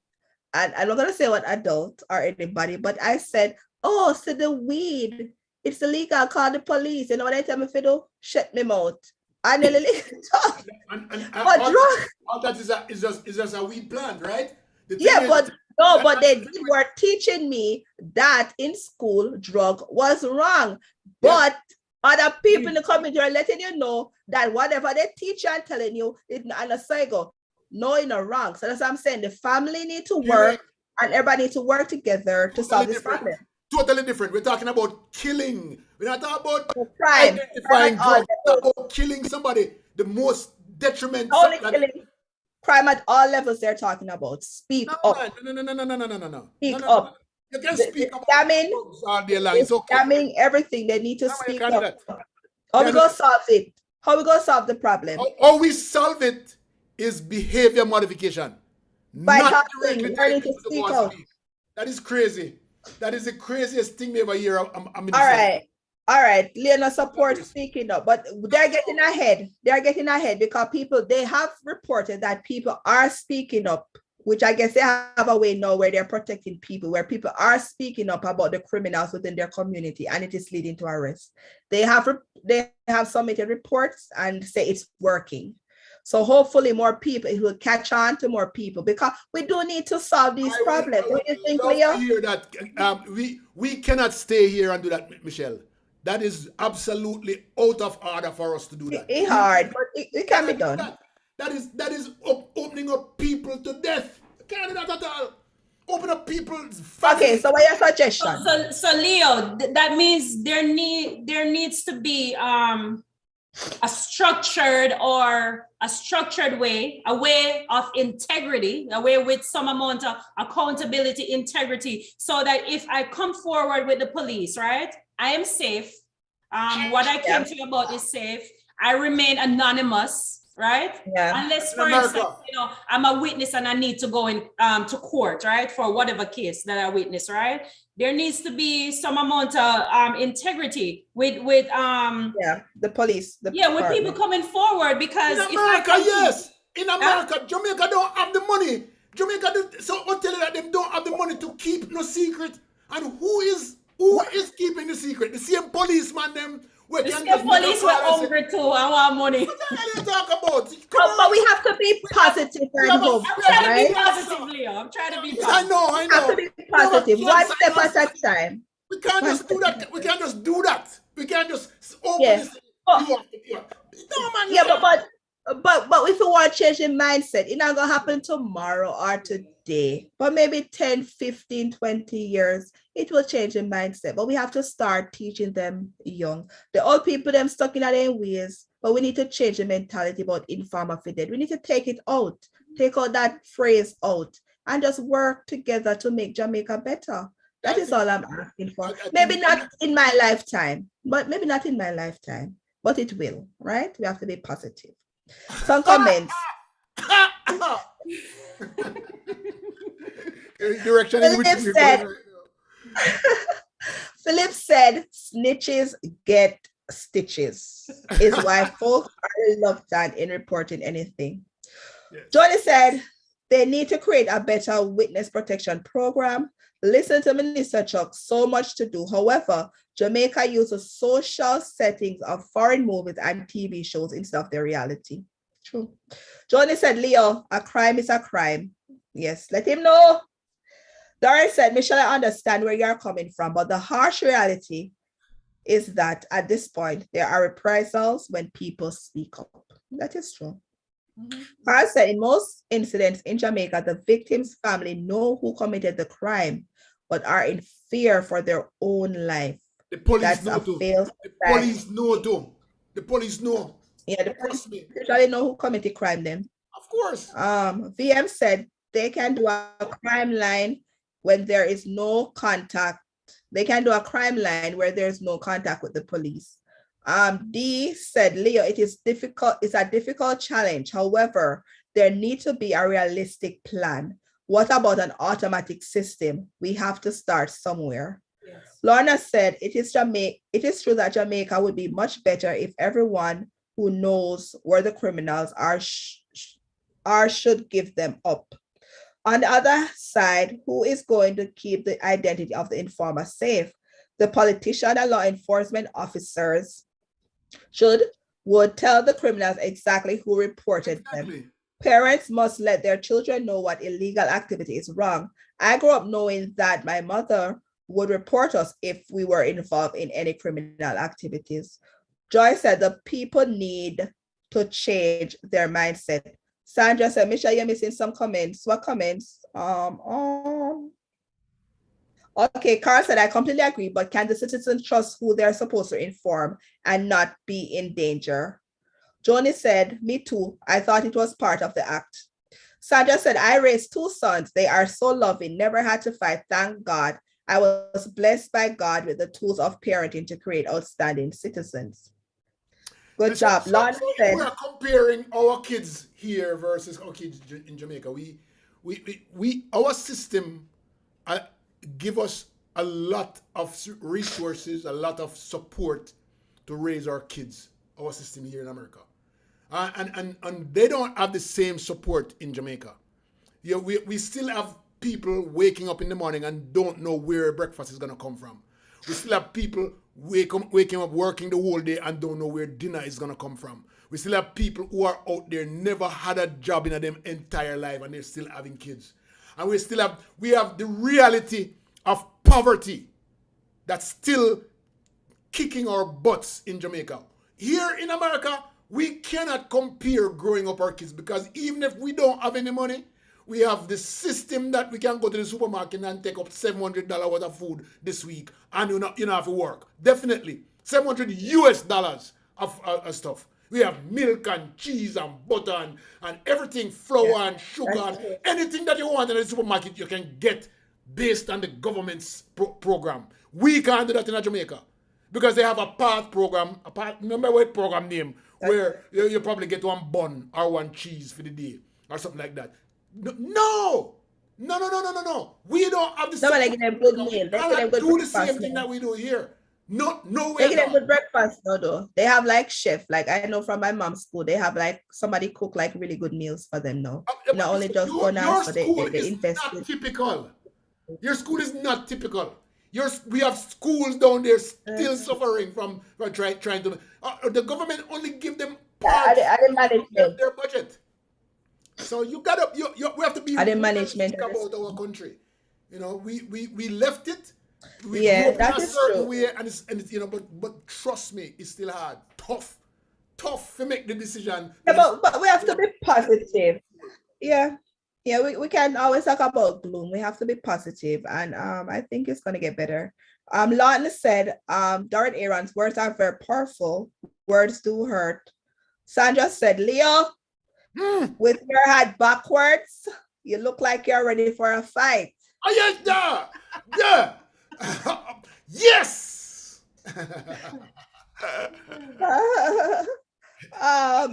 and I'm not gonna say what adult or anybody, but I said, "Oh, so the weed, it's illegal. Call the police." You know what I tell me to do? Shut me mouth. I nearly talk. But drug. All that is just a weed plant, right? Yeah, but no, but they were teaching me that in school drug was wrong. But other people in the community are letting you know that whatever they teach you and telling you is not a cycle. No, it's not wrong. So that's what I'm saying. The family need to work and everybody need to work together to solve this problem. Totally different. We're talking about killing. We're not talking about crime. Identifying drugs. We're talking about killing somebody. The most detrimental. Only killing. Crime at all levels they're talking about. Speak up. No. Speak up. You can speak up all day long. It's okay. Scamming everything. They need to speak up. How we gonna solve it? How we gonna solve the problem? How we solve it is behavior modification. By talking, learning to speak out. That is crazy. That is the craziest thing we ever hear. All right. Leona support speaking up, but they're getting ahead. They're getting ahead because they have reported that people are speaking up, which I guess they have a way now where they're protecting people, where people are speaking up about the criminals within their community, and it is leading to arrest. They have submitted reports and say it's working. So hopefully more people, it will catch on to more people because we do need to solve these problems. What do you think, Leo? Hear that we cannot stay here and do that, Michelle. That is absolutely out of order for us to do that. It's hard, but it can be done. That is opening up people to death. You can't do that at all. Open up people's family. Okay, so what's your suggestion? So Leo, that means there needs to be a structured way, a way of integrity, a way with some amount of accountability, integrity, so that if I come forward with the police, right, I am safe. What I came to you about is safe. I remain anonymous, right? Yeah. Unless, for instance, I'm a witness and I need to go in to court, right, for whatever case that I witness, right? There needs to be some amount of integrity with the police. With people coming forward, because in America, in America, Jamaica don't have the money. So I'll tell you that they don't have the money to keep no secret. And who is keeping the secret? The same policeman them We The can state just make a police were call and say, hungry too. I want money. what the hell you talk about? Come But on. we have to be positive and have a- hopeful, I'm I'm trying to right? be positive, Leo. I'm trying to be I positive. know, I We have know. to be We have a positive, one cancer step in at us. a time. We can't One just do step at that. a We time. can't just do that. We can't just open Yeah. this. But- You have to do it. No, man. Yeah, but if you want to change the mindset, it's not gonna happen tomorrow or today, but maybe 10, 15, 20 years, it will change the mindset. But we have to start teaching them young. The old people, them stuck in their ways, but we need to change the mentality about informal fidel. We need to take out that phrase out, and just work together to make Jamaica better. That is all I'm asking for. Maybe not in my lifetime, but it will, right? We have to be positive. Some comments. Direction in which we're going right now. Philip said, snitches get stitches, is why folks are reluctant in reporting anything. Yes. Johnny said, they need to create a better witness protection program. Listen to Minister Chuck, so much to do. However, Jamaica uses social settings of foreign movies and TV shows instead of their reality. True. Johnny said, Leo, a crime is a crime. Yes, let him know. Doris said, Michelle, I understand where you're coming from, but the harsh reality is that at this point, there are reprisals when people speak up. That is true. Carl said, in most incidents in Jamaica, the victim's family know who committed the crime, but are in fear for their own life. The police That's know a too. failed The police know too. The police know. Yeah, the police Trust me. usually know who committed crime then. Of course. VM said they can do a crime line when there is no contact. They can do a crime line where there's no contact with the police. D said, Leo, it is difficult. It's a difficult challenge. However, there needs to be a realistic plan. What about an automatic system? We have to start somewhere. Yes. Lorna said, it is true that Jamaica would be much better if everyone who knows where the criminals are should give them up. On the other side, who is going to keep the identity of the informer safe? The politician and law enforcement officers would tell the criminals exactly who reported them. Parents must let their children know what illegal activity is wrong. I grew up knowing that my mother would report us if we were involved in any criminal activities. Joy said the people need to change their mindset. Sandra said, Michelle, you're missing some comments. What comments? Okay, Carl said, I completely agree, but can the citizens trust who they're supposed to inform and not be in danger? Joni said, me too. I thought it was part of the act. Sandra said, I raised 2 sons. They are so loving, never had to fight, thank God. I was blessed by God with the tools of parenting to create outstanding citizens. Good job. Lord said, we are comparing our kids here versus our kids in Jamaica. Our system give us a lot of resources, a lot of support to raise our kids. Our system here in America, and they don't have the same support in Jamaica. Yeah, we still have people waking up in the morning and don't know where breakfast is gonna come from. We still have people waking up working the whole day and don't know where dinner is gonna come from. We still have people who are out there never had a job in their entire life and they're still having kids. And we have the reality of poverty that's still kicking our butts in Jamaica. Here in America, we cannot compare growing up our kids because even if we don't have any money, we have the system that we can go to the supermarket and take up $700 worth of food this week and you don't have to work. Definitely. $700 US of stuff. We have milk and cheese and butter and everything, flour and sugar and anything that you want in the supermarket you can get based on the government's program. We can't do that in Jamaica because they have a PATH program, remember what program name, where you probably get 1 bun or 1 cheese for the day or something like that. No. We don't have the same. They give them good meal. They give them good do the breakfast. same thing that we do here. No way. They give them good breakfast, though. They have like chef. Like I know from my mom's school, they have like somebody cook like really good meals for them now. Not only just go now, but they invest. Not typical. Your school is not typical. We have schools down there still suffering from trying to. The government only give them part the management. their budget. So you gotta we have to be management realistic about our country. You know, we left it. We Yeah, grew up in that a is certain true. way, and it's you know, but trust me, it's still hard, tough to make the decision. Yeah, but we have to be positive. Yeah. Yeah, we can't always talk about gloom. We have to be positive, and I think it's gonna get better. Lawton said, Dorothy Aaron's words are very powerful. Words do hurt. Sandra said, Leo, with your head backwards, you look like you're ready for a fight. Oh yes, yeah. Yes.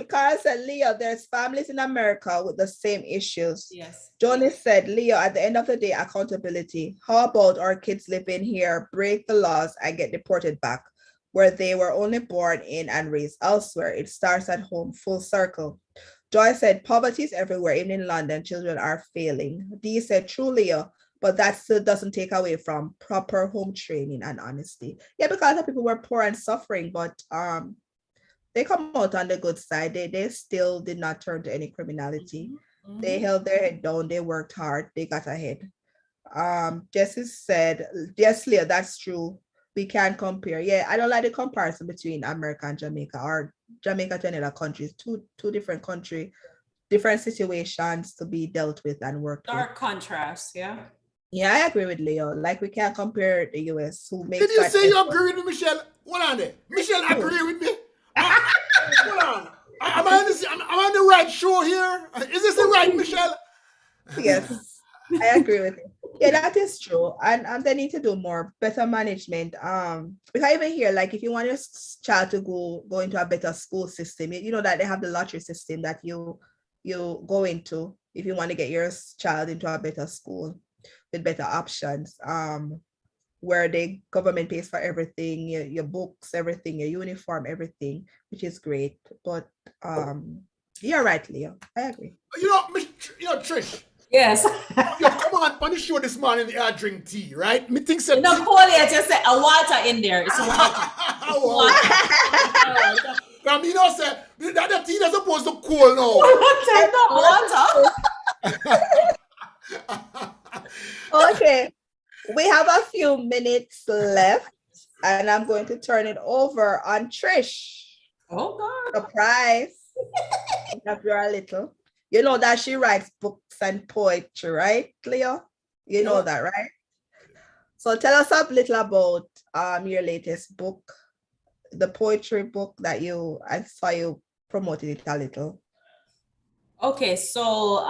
Carl said, Leo, there's families in America with the same issues. Yes. Jonas said, Leo, at the end of the day, accountability. How about our kids living here, break the laws, and get deported back where they were only born in and raised elsewhere? It starts at home, full circle. Joy said, poverty is everywhere, even in London, children are failing. Dee said, true, Leo, but that still doesn't take away from proper home training and honesty. Yeah, because the people were poor and suffering, but they come out on the good side. They still did not turn to any criminality. Mm-hmm. They held their head down. They worked hard. They got ahead. Jesse said, yes, Leo, that's true. We can't compare. Yeah, I don't like the comparison between America and Jamaica, or Jamaica to another countries. Two different countries, different situations to be dealt with and worked Dark with. contrast, yeah. Yeah, I agree with Leo. Like, we can't compare the US. Who makes Did you say you agree with me, Michelle? Hold on there. Michelle agree with me? Hold on. Am I on the right show here? Is this the right Michelle? Yes, I agree with you. Yeah, that is true. And they need to do more, better management. Because even here, like, if you want your child to go into a better school system, you know that they have the lottery system that you go into if you want to get your child into a better school with better options. Where the government pays for everything, your books, everything, your uniform, everything, which is great. But you're right, Leo. I agree. You know, Trish. Yes. Yo, come on the show this morning, I drink tea, right? Me think so. You know, Paulie, I just said a water in there. It's water. I mean, you know, say that tea is supposed to cool now. Water. Okay. We have a few minutes left, and I'm going to turn it over on Trish. Oh, God. Surprise. If you're a little. You know that she writes books and poetry, right, Leo? You know that, right? So tell us a little about your latest book, the poetry book that I saw you promoting it a little. Okay, so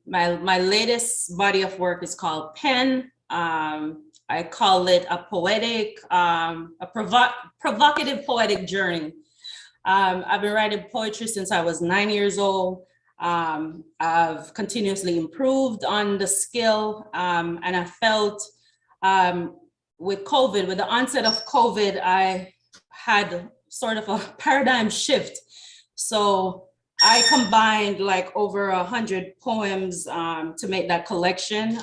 my latest body of work is called Pen. I call it a poetic, provocative poetic journey. I've been writing poetry since I was 9 years old. I've continuously improved on the skill, and I felt with the onset of COVID, I had sort of a paradigm shift. So I combined like over 100 poems to make that collection.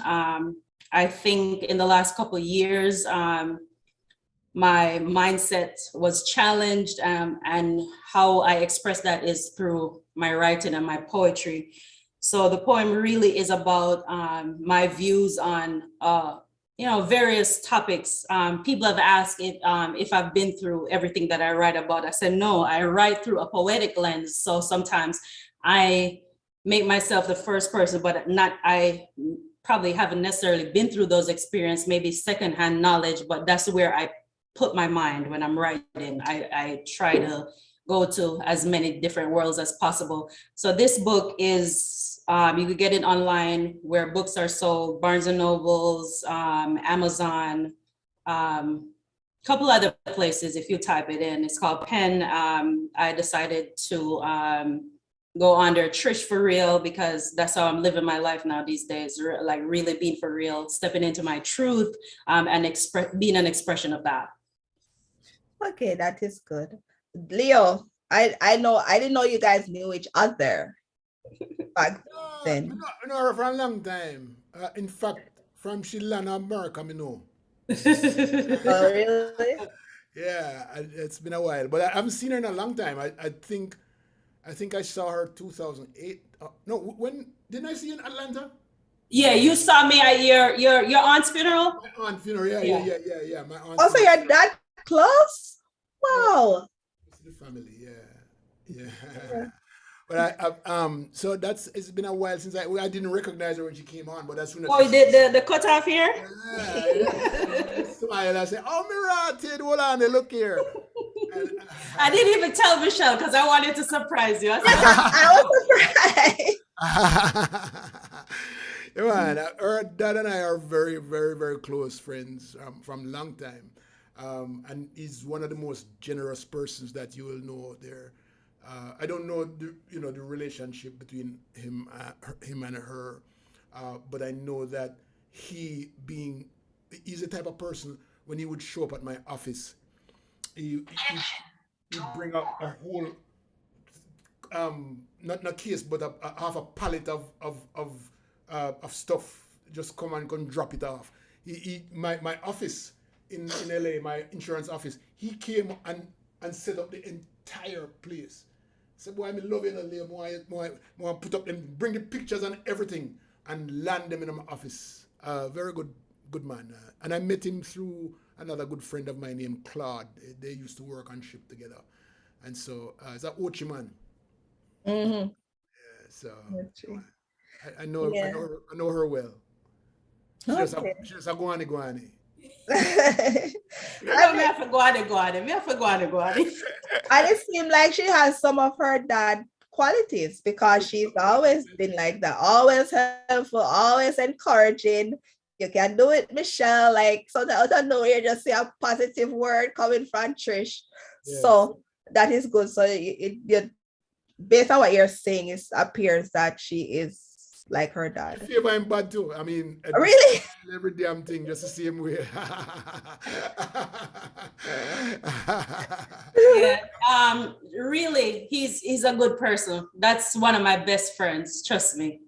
I think in the last couple of years, my mindset was challenged, and how I express that is through my writing and my poetry. So the poem really is about my views on various topics. People have asked if I've been through everything that I write about. I said no, I write through a poetic lens. So sometimes I make myself the first person, but I probably haven't necessarily been through those experiences, maybe secondhand knowledge, but that's where I put my mind when I'm writing. I try to go to as many different worlds as possible. So this book is, you can get it online where books are sold, Barnes and Nobles, Amazon, couple other places if you type it in. It's called Pen. I decided to go under Trish for real because that's how I'm living my life now these days, like really being for real, stepping into my truth, and being an expression of that. Okay, that is good. Leo, I didn't know you guys knew each other back then. I know her for a long time. In fact, from Chile and America, I know. Oh, really? Yeah, it's been a while, but I haven't seen her in a long time. I think I saw her 2008. No, when didn't I see you in Atlanta? Yeah, you saw me at your aunt's funeral. My aunt funeral. Yeah, yeah, Yeah. yeah, yeah, yeah. My aunt Also, funeral. you're that close? Yeah, Wow. it's the family. Yeah, yeah. But so it's been a while since I didn't recognize her when she came on, but as soon as Oh, she, the cutoff here. yeah, yeah, smile, I say, "Oh, Mirati, hold on, look here." And, I didn't even tell Michelle because I wanted to surprise you. I said, I was surprised. yeah, man, her dad and I are very, very, very close friends from long time, and he's one of the most generous persons that you will know out there. I don't know the relationship between him and her, but I know that he's the type of person when he would show up at my office, he'd bring up a whole not case, but a half a pallet of stuff. Just come and come drop it off. My office in LA, my insurance office. He came and set up the entire place. Said, boy, I'm loving LA. More put up them, bring the pictures and everything, and land them in my office. Very good man. And I met him through another good friend of mine named Claude. They used to work on ship together, and so it's a Ochi man. Mm-hmm. So That's true. I know Yeah. I know her well. She just Okay. a guani. no, me have to go on. Me have to go on. And it seems like she has some of her dad qualities because she's always been like that, always helpful, always encouraging. You can do it, Michelle. Like sometimes out of nowhere, you just see a positive word coming from Trish. Yes. So that is good. So based on what you're saying, it appears that she is like her I dad. feel I'm bad too. I mean, Really? every damn thing just the same way. Yeah. Really, he's a good person. That's one of my best friends. Trust me.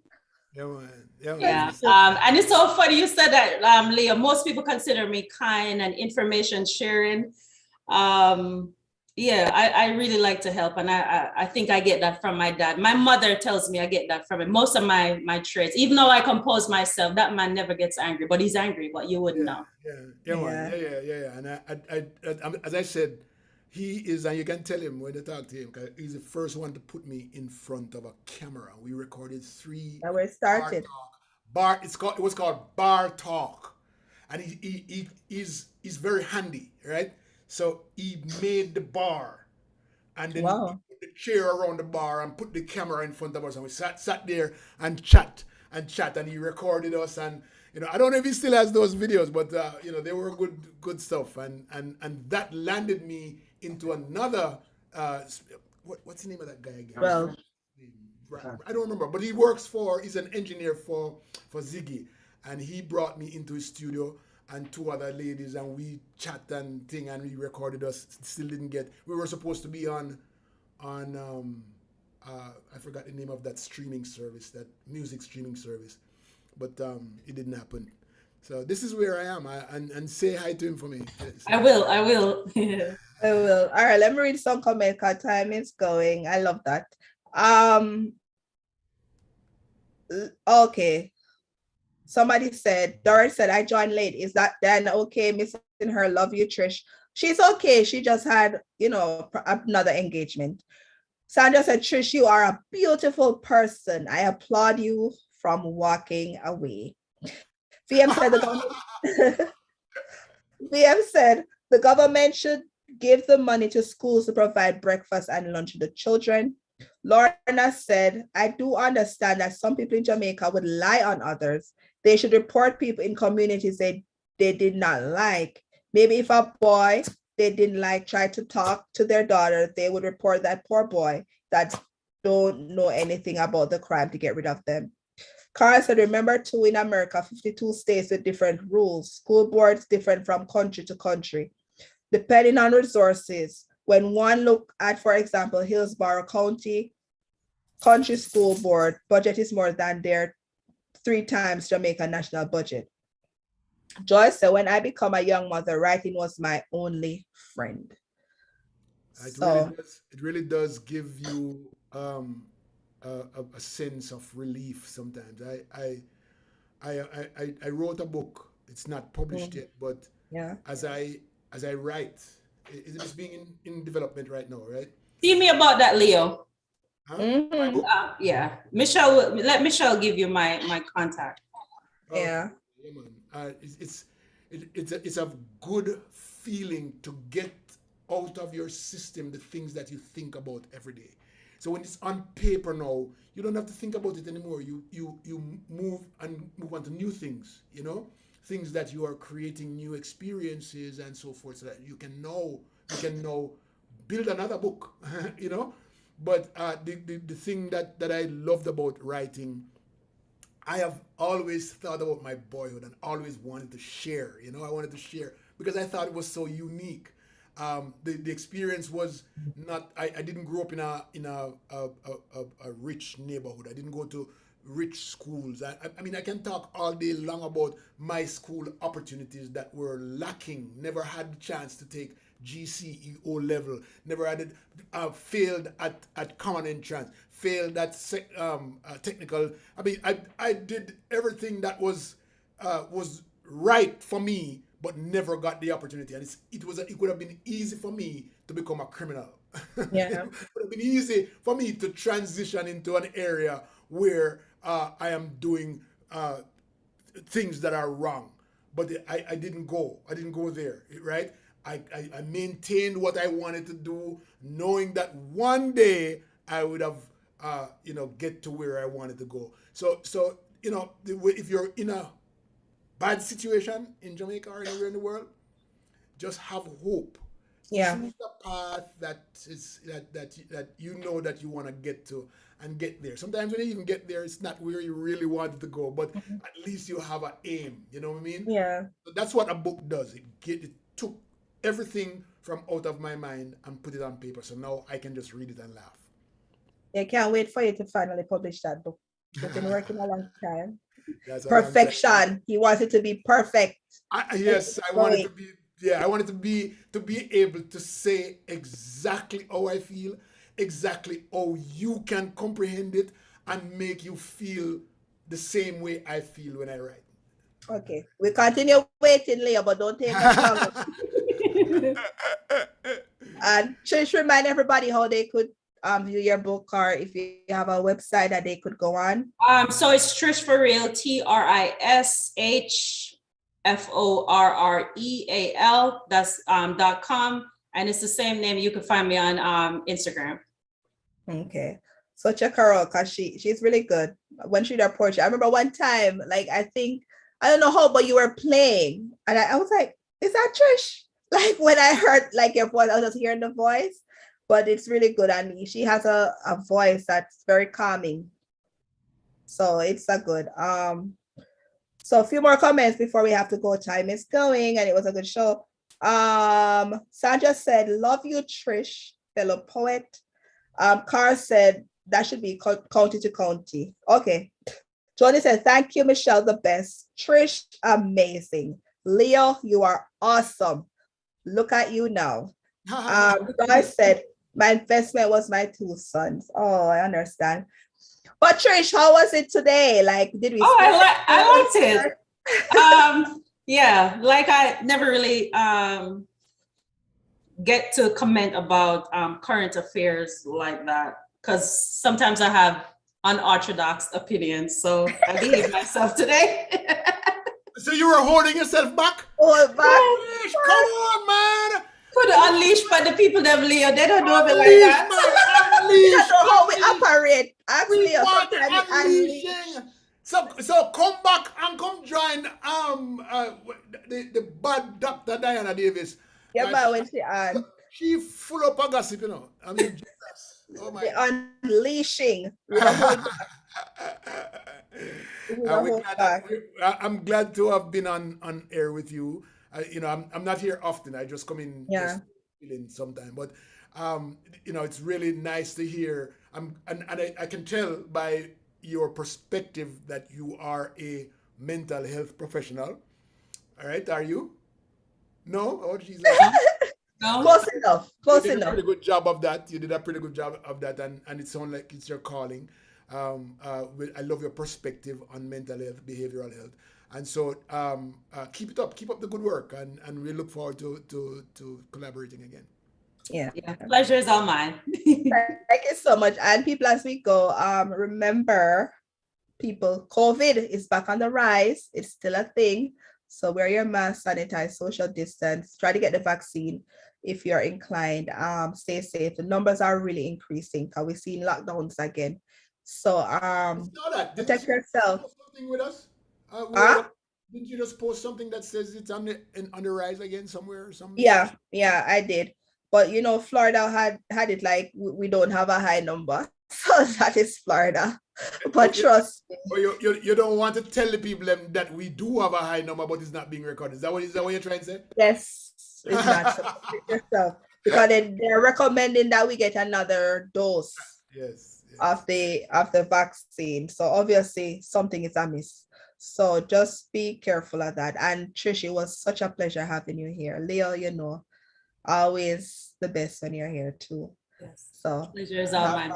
Yeah, man. Yeah, man. Yeah. And it's so funny you said that, Leah. Most people consider me kind and information sharing. Yeah, I really like to help, and I think I get that from my dad. My mother tells me I get that from him. Most of my traits, even though I compose myself, that man never gets angry, but he's angry, but you wouldn't know. Yeah, man. Yeah. And I as I said, he is, and you can tell him when you talk to him, because he's the first one to put me in front of a camera. We recorded 3. Now we're started. It was called Bar Talk, and he's very handy, right? So he made the bar, and then he put the chair around the bar and put the camera in front of us, and we sat there and chat, and he recorded us, and I don't know if he still has those videos, but they were good stuff, and that landed me into another what's the name of that guy again? Well, I don't remember, but he's an engineer for Ziggy, and he brought me into his studio and 2 other ladies, and we chat and thing, and we recorded us. Still didn't get. We were supposed to be on I forgot the name of that streaming service, that music streaming service, but it didn't happen. So this is where I am. And say hi to him for me. I will. I will. All right, let me read some comments because time is going. I love that. Okay. Somebody said, Doris said, I joined late. Is that then okay? Missing her. Love you, Trish. She's okay. She just had, another engagement. Sandra said, Trish, you are a beautiful person. I applaud you from walking away. VM said the government should give the money to schools to provide breakfast and lunch to the children. Lorna said, I do understand that some people in Jamaica would lie on others. They should report people in communities they did not like. Maybe if a boy they didn't like tried to talk to their daughter, they would report that poor boy that don't know anything about the crime to get rid of them. Carl said, remember too, in America, 52 states with different rules. School boards different from country to country, depending on resources. When one look at, for example, Hillsborough County School Board budget is more than their 3 times Jamaica national budget. Joyce said, when I become a young mother, writing was my only friend. So It really does give you a sense of relief sometimes. I wrote a book. It's not published yet, but yeah. as I write, it's being in development right now, right? See me about that, Leo. Huh? My Mhm. book? Yeah, Michelle. Let Michelle give you my contact. Yeah. Yeah, man. It's a good feeling to get out of your system the things that you think about every day. So when it's on paper now, you don't have to think about it anymore. You move on to new things. Things that you are creating new experiences and so forth, so that you can now build another book. But the thing that I loved about writing, I have always thought about my boyhood and always wanted to share. I wanted to share because I thought it was so unique. The experience was not. I didn't grow up in a rich neighborhood. I didn't go to rich schools. I mean, I can talk all day long about my school opportunities that were lacking. Never had the chance to take GCE O level. Never had it. Failed at common entrance. Failed at technical. I mean, I did everything that was right for me, but never got the opportunity. And it would have been easy for me to become a criminal. Yeah. It would have been easy for me to transition into an area where I am doing things that are wrong. But I didn't go. I didn't go there, right? I maintained what I wanted to do, knowing that one day I would have, get to where I wanted to go. So if you're in a bad situation in Jamaica or anywhere in the world, just have hope. Yeah. Choose the path that you know that you want to get to and get there. Sometimes when you even get there, it's not where you really wanted to go, but at least you have an aim. You know what I mean? Yeah. So that's what a book does. It took everything from out of my mind and put it on paper. So now I can just read it and laugh. I can't wait for you to finally publish that book. You've been working a long time. That's a long time. Perfection. He wants it to be perfect. Yes, I wanted to be. Yeah, I wanted to be able to say exactly how I feel, exactly how you can comprehend it, and make you feel the same way I feel when I write. Okay. We continue waiting, Leo, but don't take us long. And just remind everybody how they could view your book, or if you have a website that they could go on. So it's Trish for Real, TRISHFORREAL. That's .com, and it's the same name. You can find me on Instagram. Okay. So check her out because she's really good. When she did her portrait, I remember one time, like I don't know how, but you were playing, and I was like, "Is that Trish?" Like when I heard like your voice, I was just hearing the voice, but it's really good, and she has a voice that's very calming. So it's a good. So a few more comments before we have to go. Time is going, and it was a good show. Sandra said, "Love you, Trish, fellow poet." Carl said that should be county to county. Okay. Johnny said, "Thank you, Michelle, the best. Trish, amazing. Leo, you are awesome. Look at you now." I said, "My investment was my 2 sons." Oh, I understand. But Trish, how was it today? Like, did we? Oh, I liked it. Yeah, like I never really get to comment about current affairs like that, because sometimes I have unorthodox opinions. So I behaved myself today. So you were holding yourself back? Hold back. Trish, come on, man. Put unleash by the people them, Leo. They don't know me like that. Unleash, that's how we operate. Actually, we want unleashing. So come back and come join the bad Dr. Diana Davis. Yeah, but when she full up of gossip, I mean, Jesus. Oh my. The unleashing. I'm glad to have been on air with you. I'm not here often. I just come in just feeling sometime, but it's really nice to hear. I can tell by your perspective that you are a mental health professional, All right, are you? No? Oh, she's like, No? Close enough. you Close did a enough. pretty good job of that. You did a pretty good job of that, and it sounds like it's your calling. I love your perspective on mental health, behavioral health, and so keep it up. Keep up the good work, and we look forward to collaborating again. Yeah. Yeah, pleasure is all mine. Thank you so much. And people, as we go, remember, people, COVID is back on the rise. It's still a thing. So wear your mask, sanitize, social distance, try to get the vaccine if you're inclined. Stay safe. The numbers are really increasing because we're seeing lockdowns again. So It's not that. protect yourself. Post something with us? Huh? Didn't you just post something that says it's on the rise again somewhere or something? Yeah, I did. But you know, Florida had it like we don't have a high number. So that is Florida. But trust me. But you don't want to tell the people that we do have a high number, but it's not being recorded. Is that what you're trying to say? Yes, it's not. So protect yourself. Because they're recommending that we get another dose Yes. of the vaccine. So obviously something is amiss. So just be careful of that. And Trish, it was such a pleasure having you here. Leo, you know, always the best when you're here too. Yes. So Pleasure is all mine.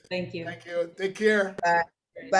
Thank you. Thank you. Take care. bye everyone.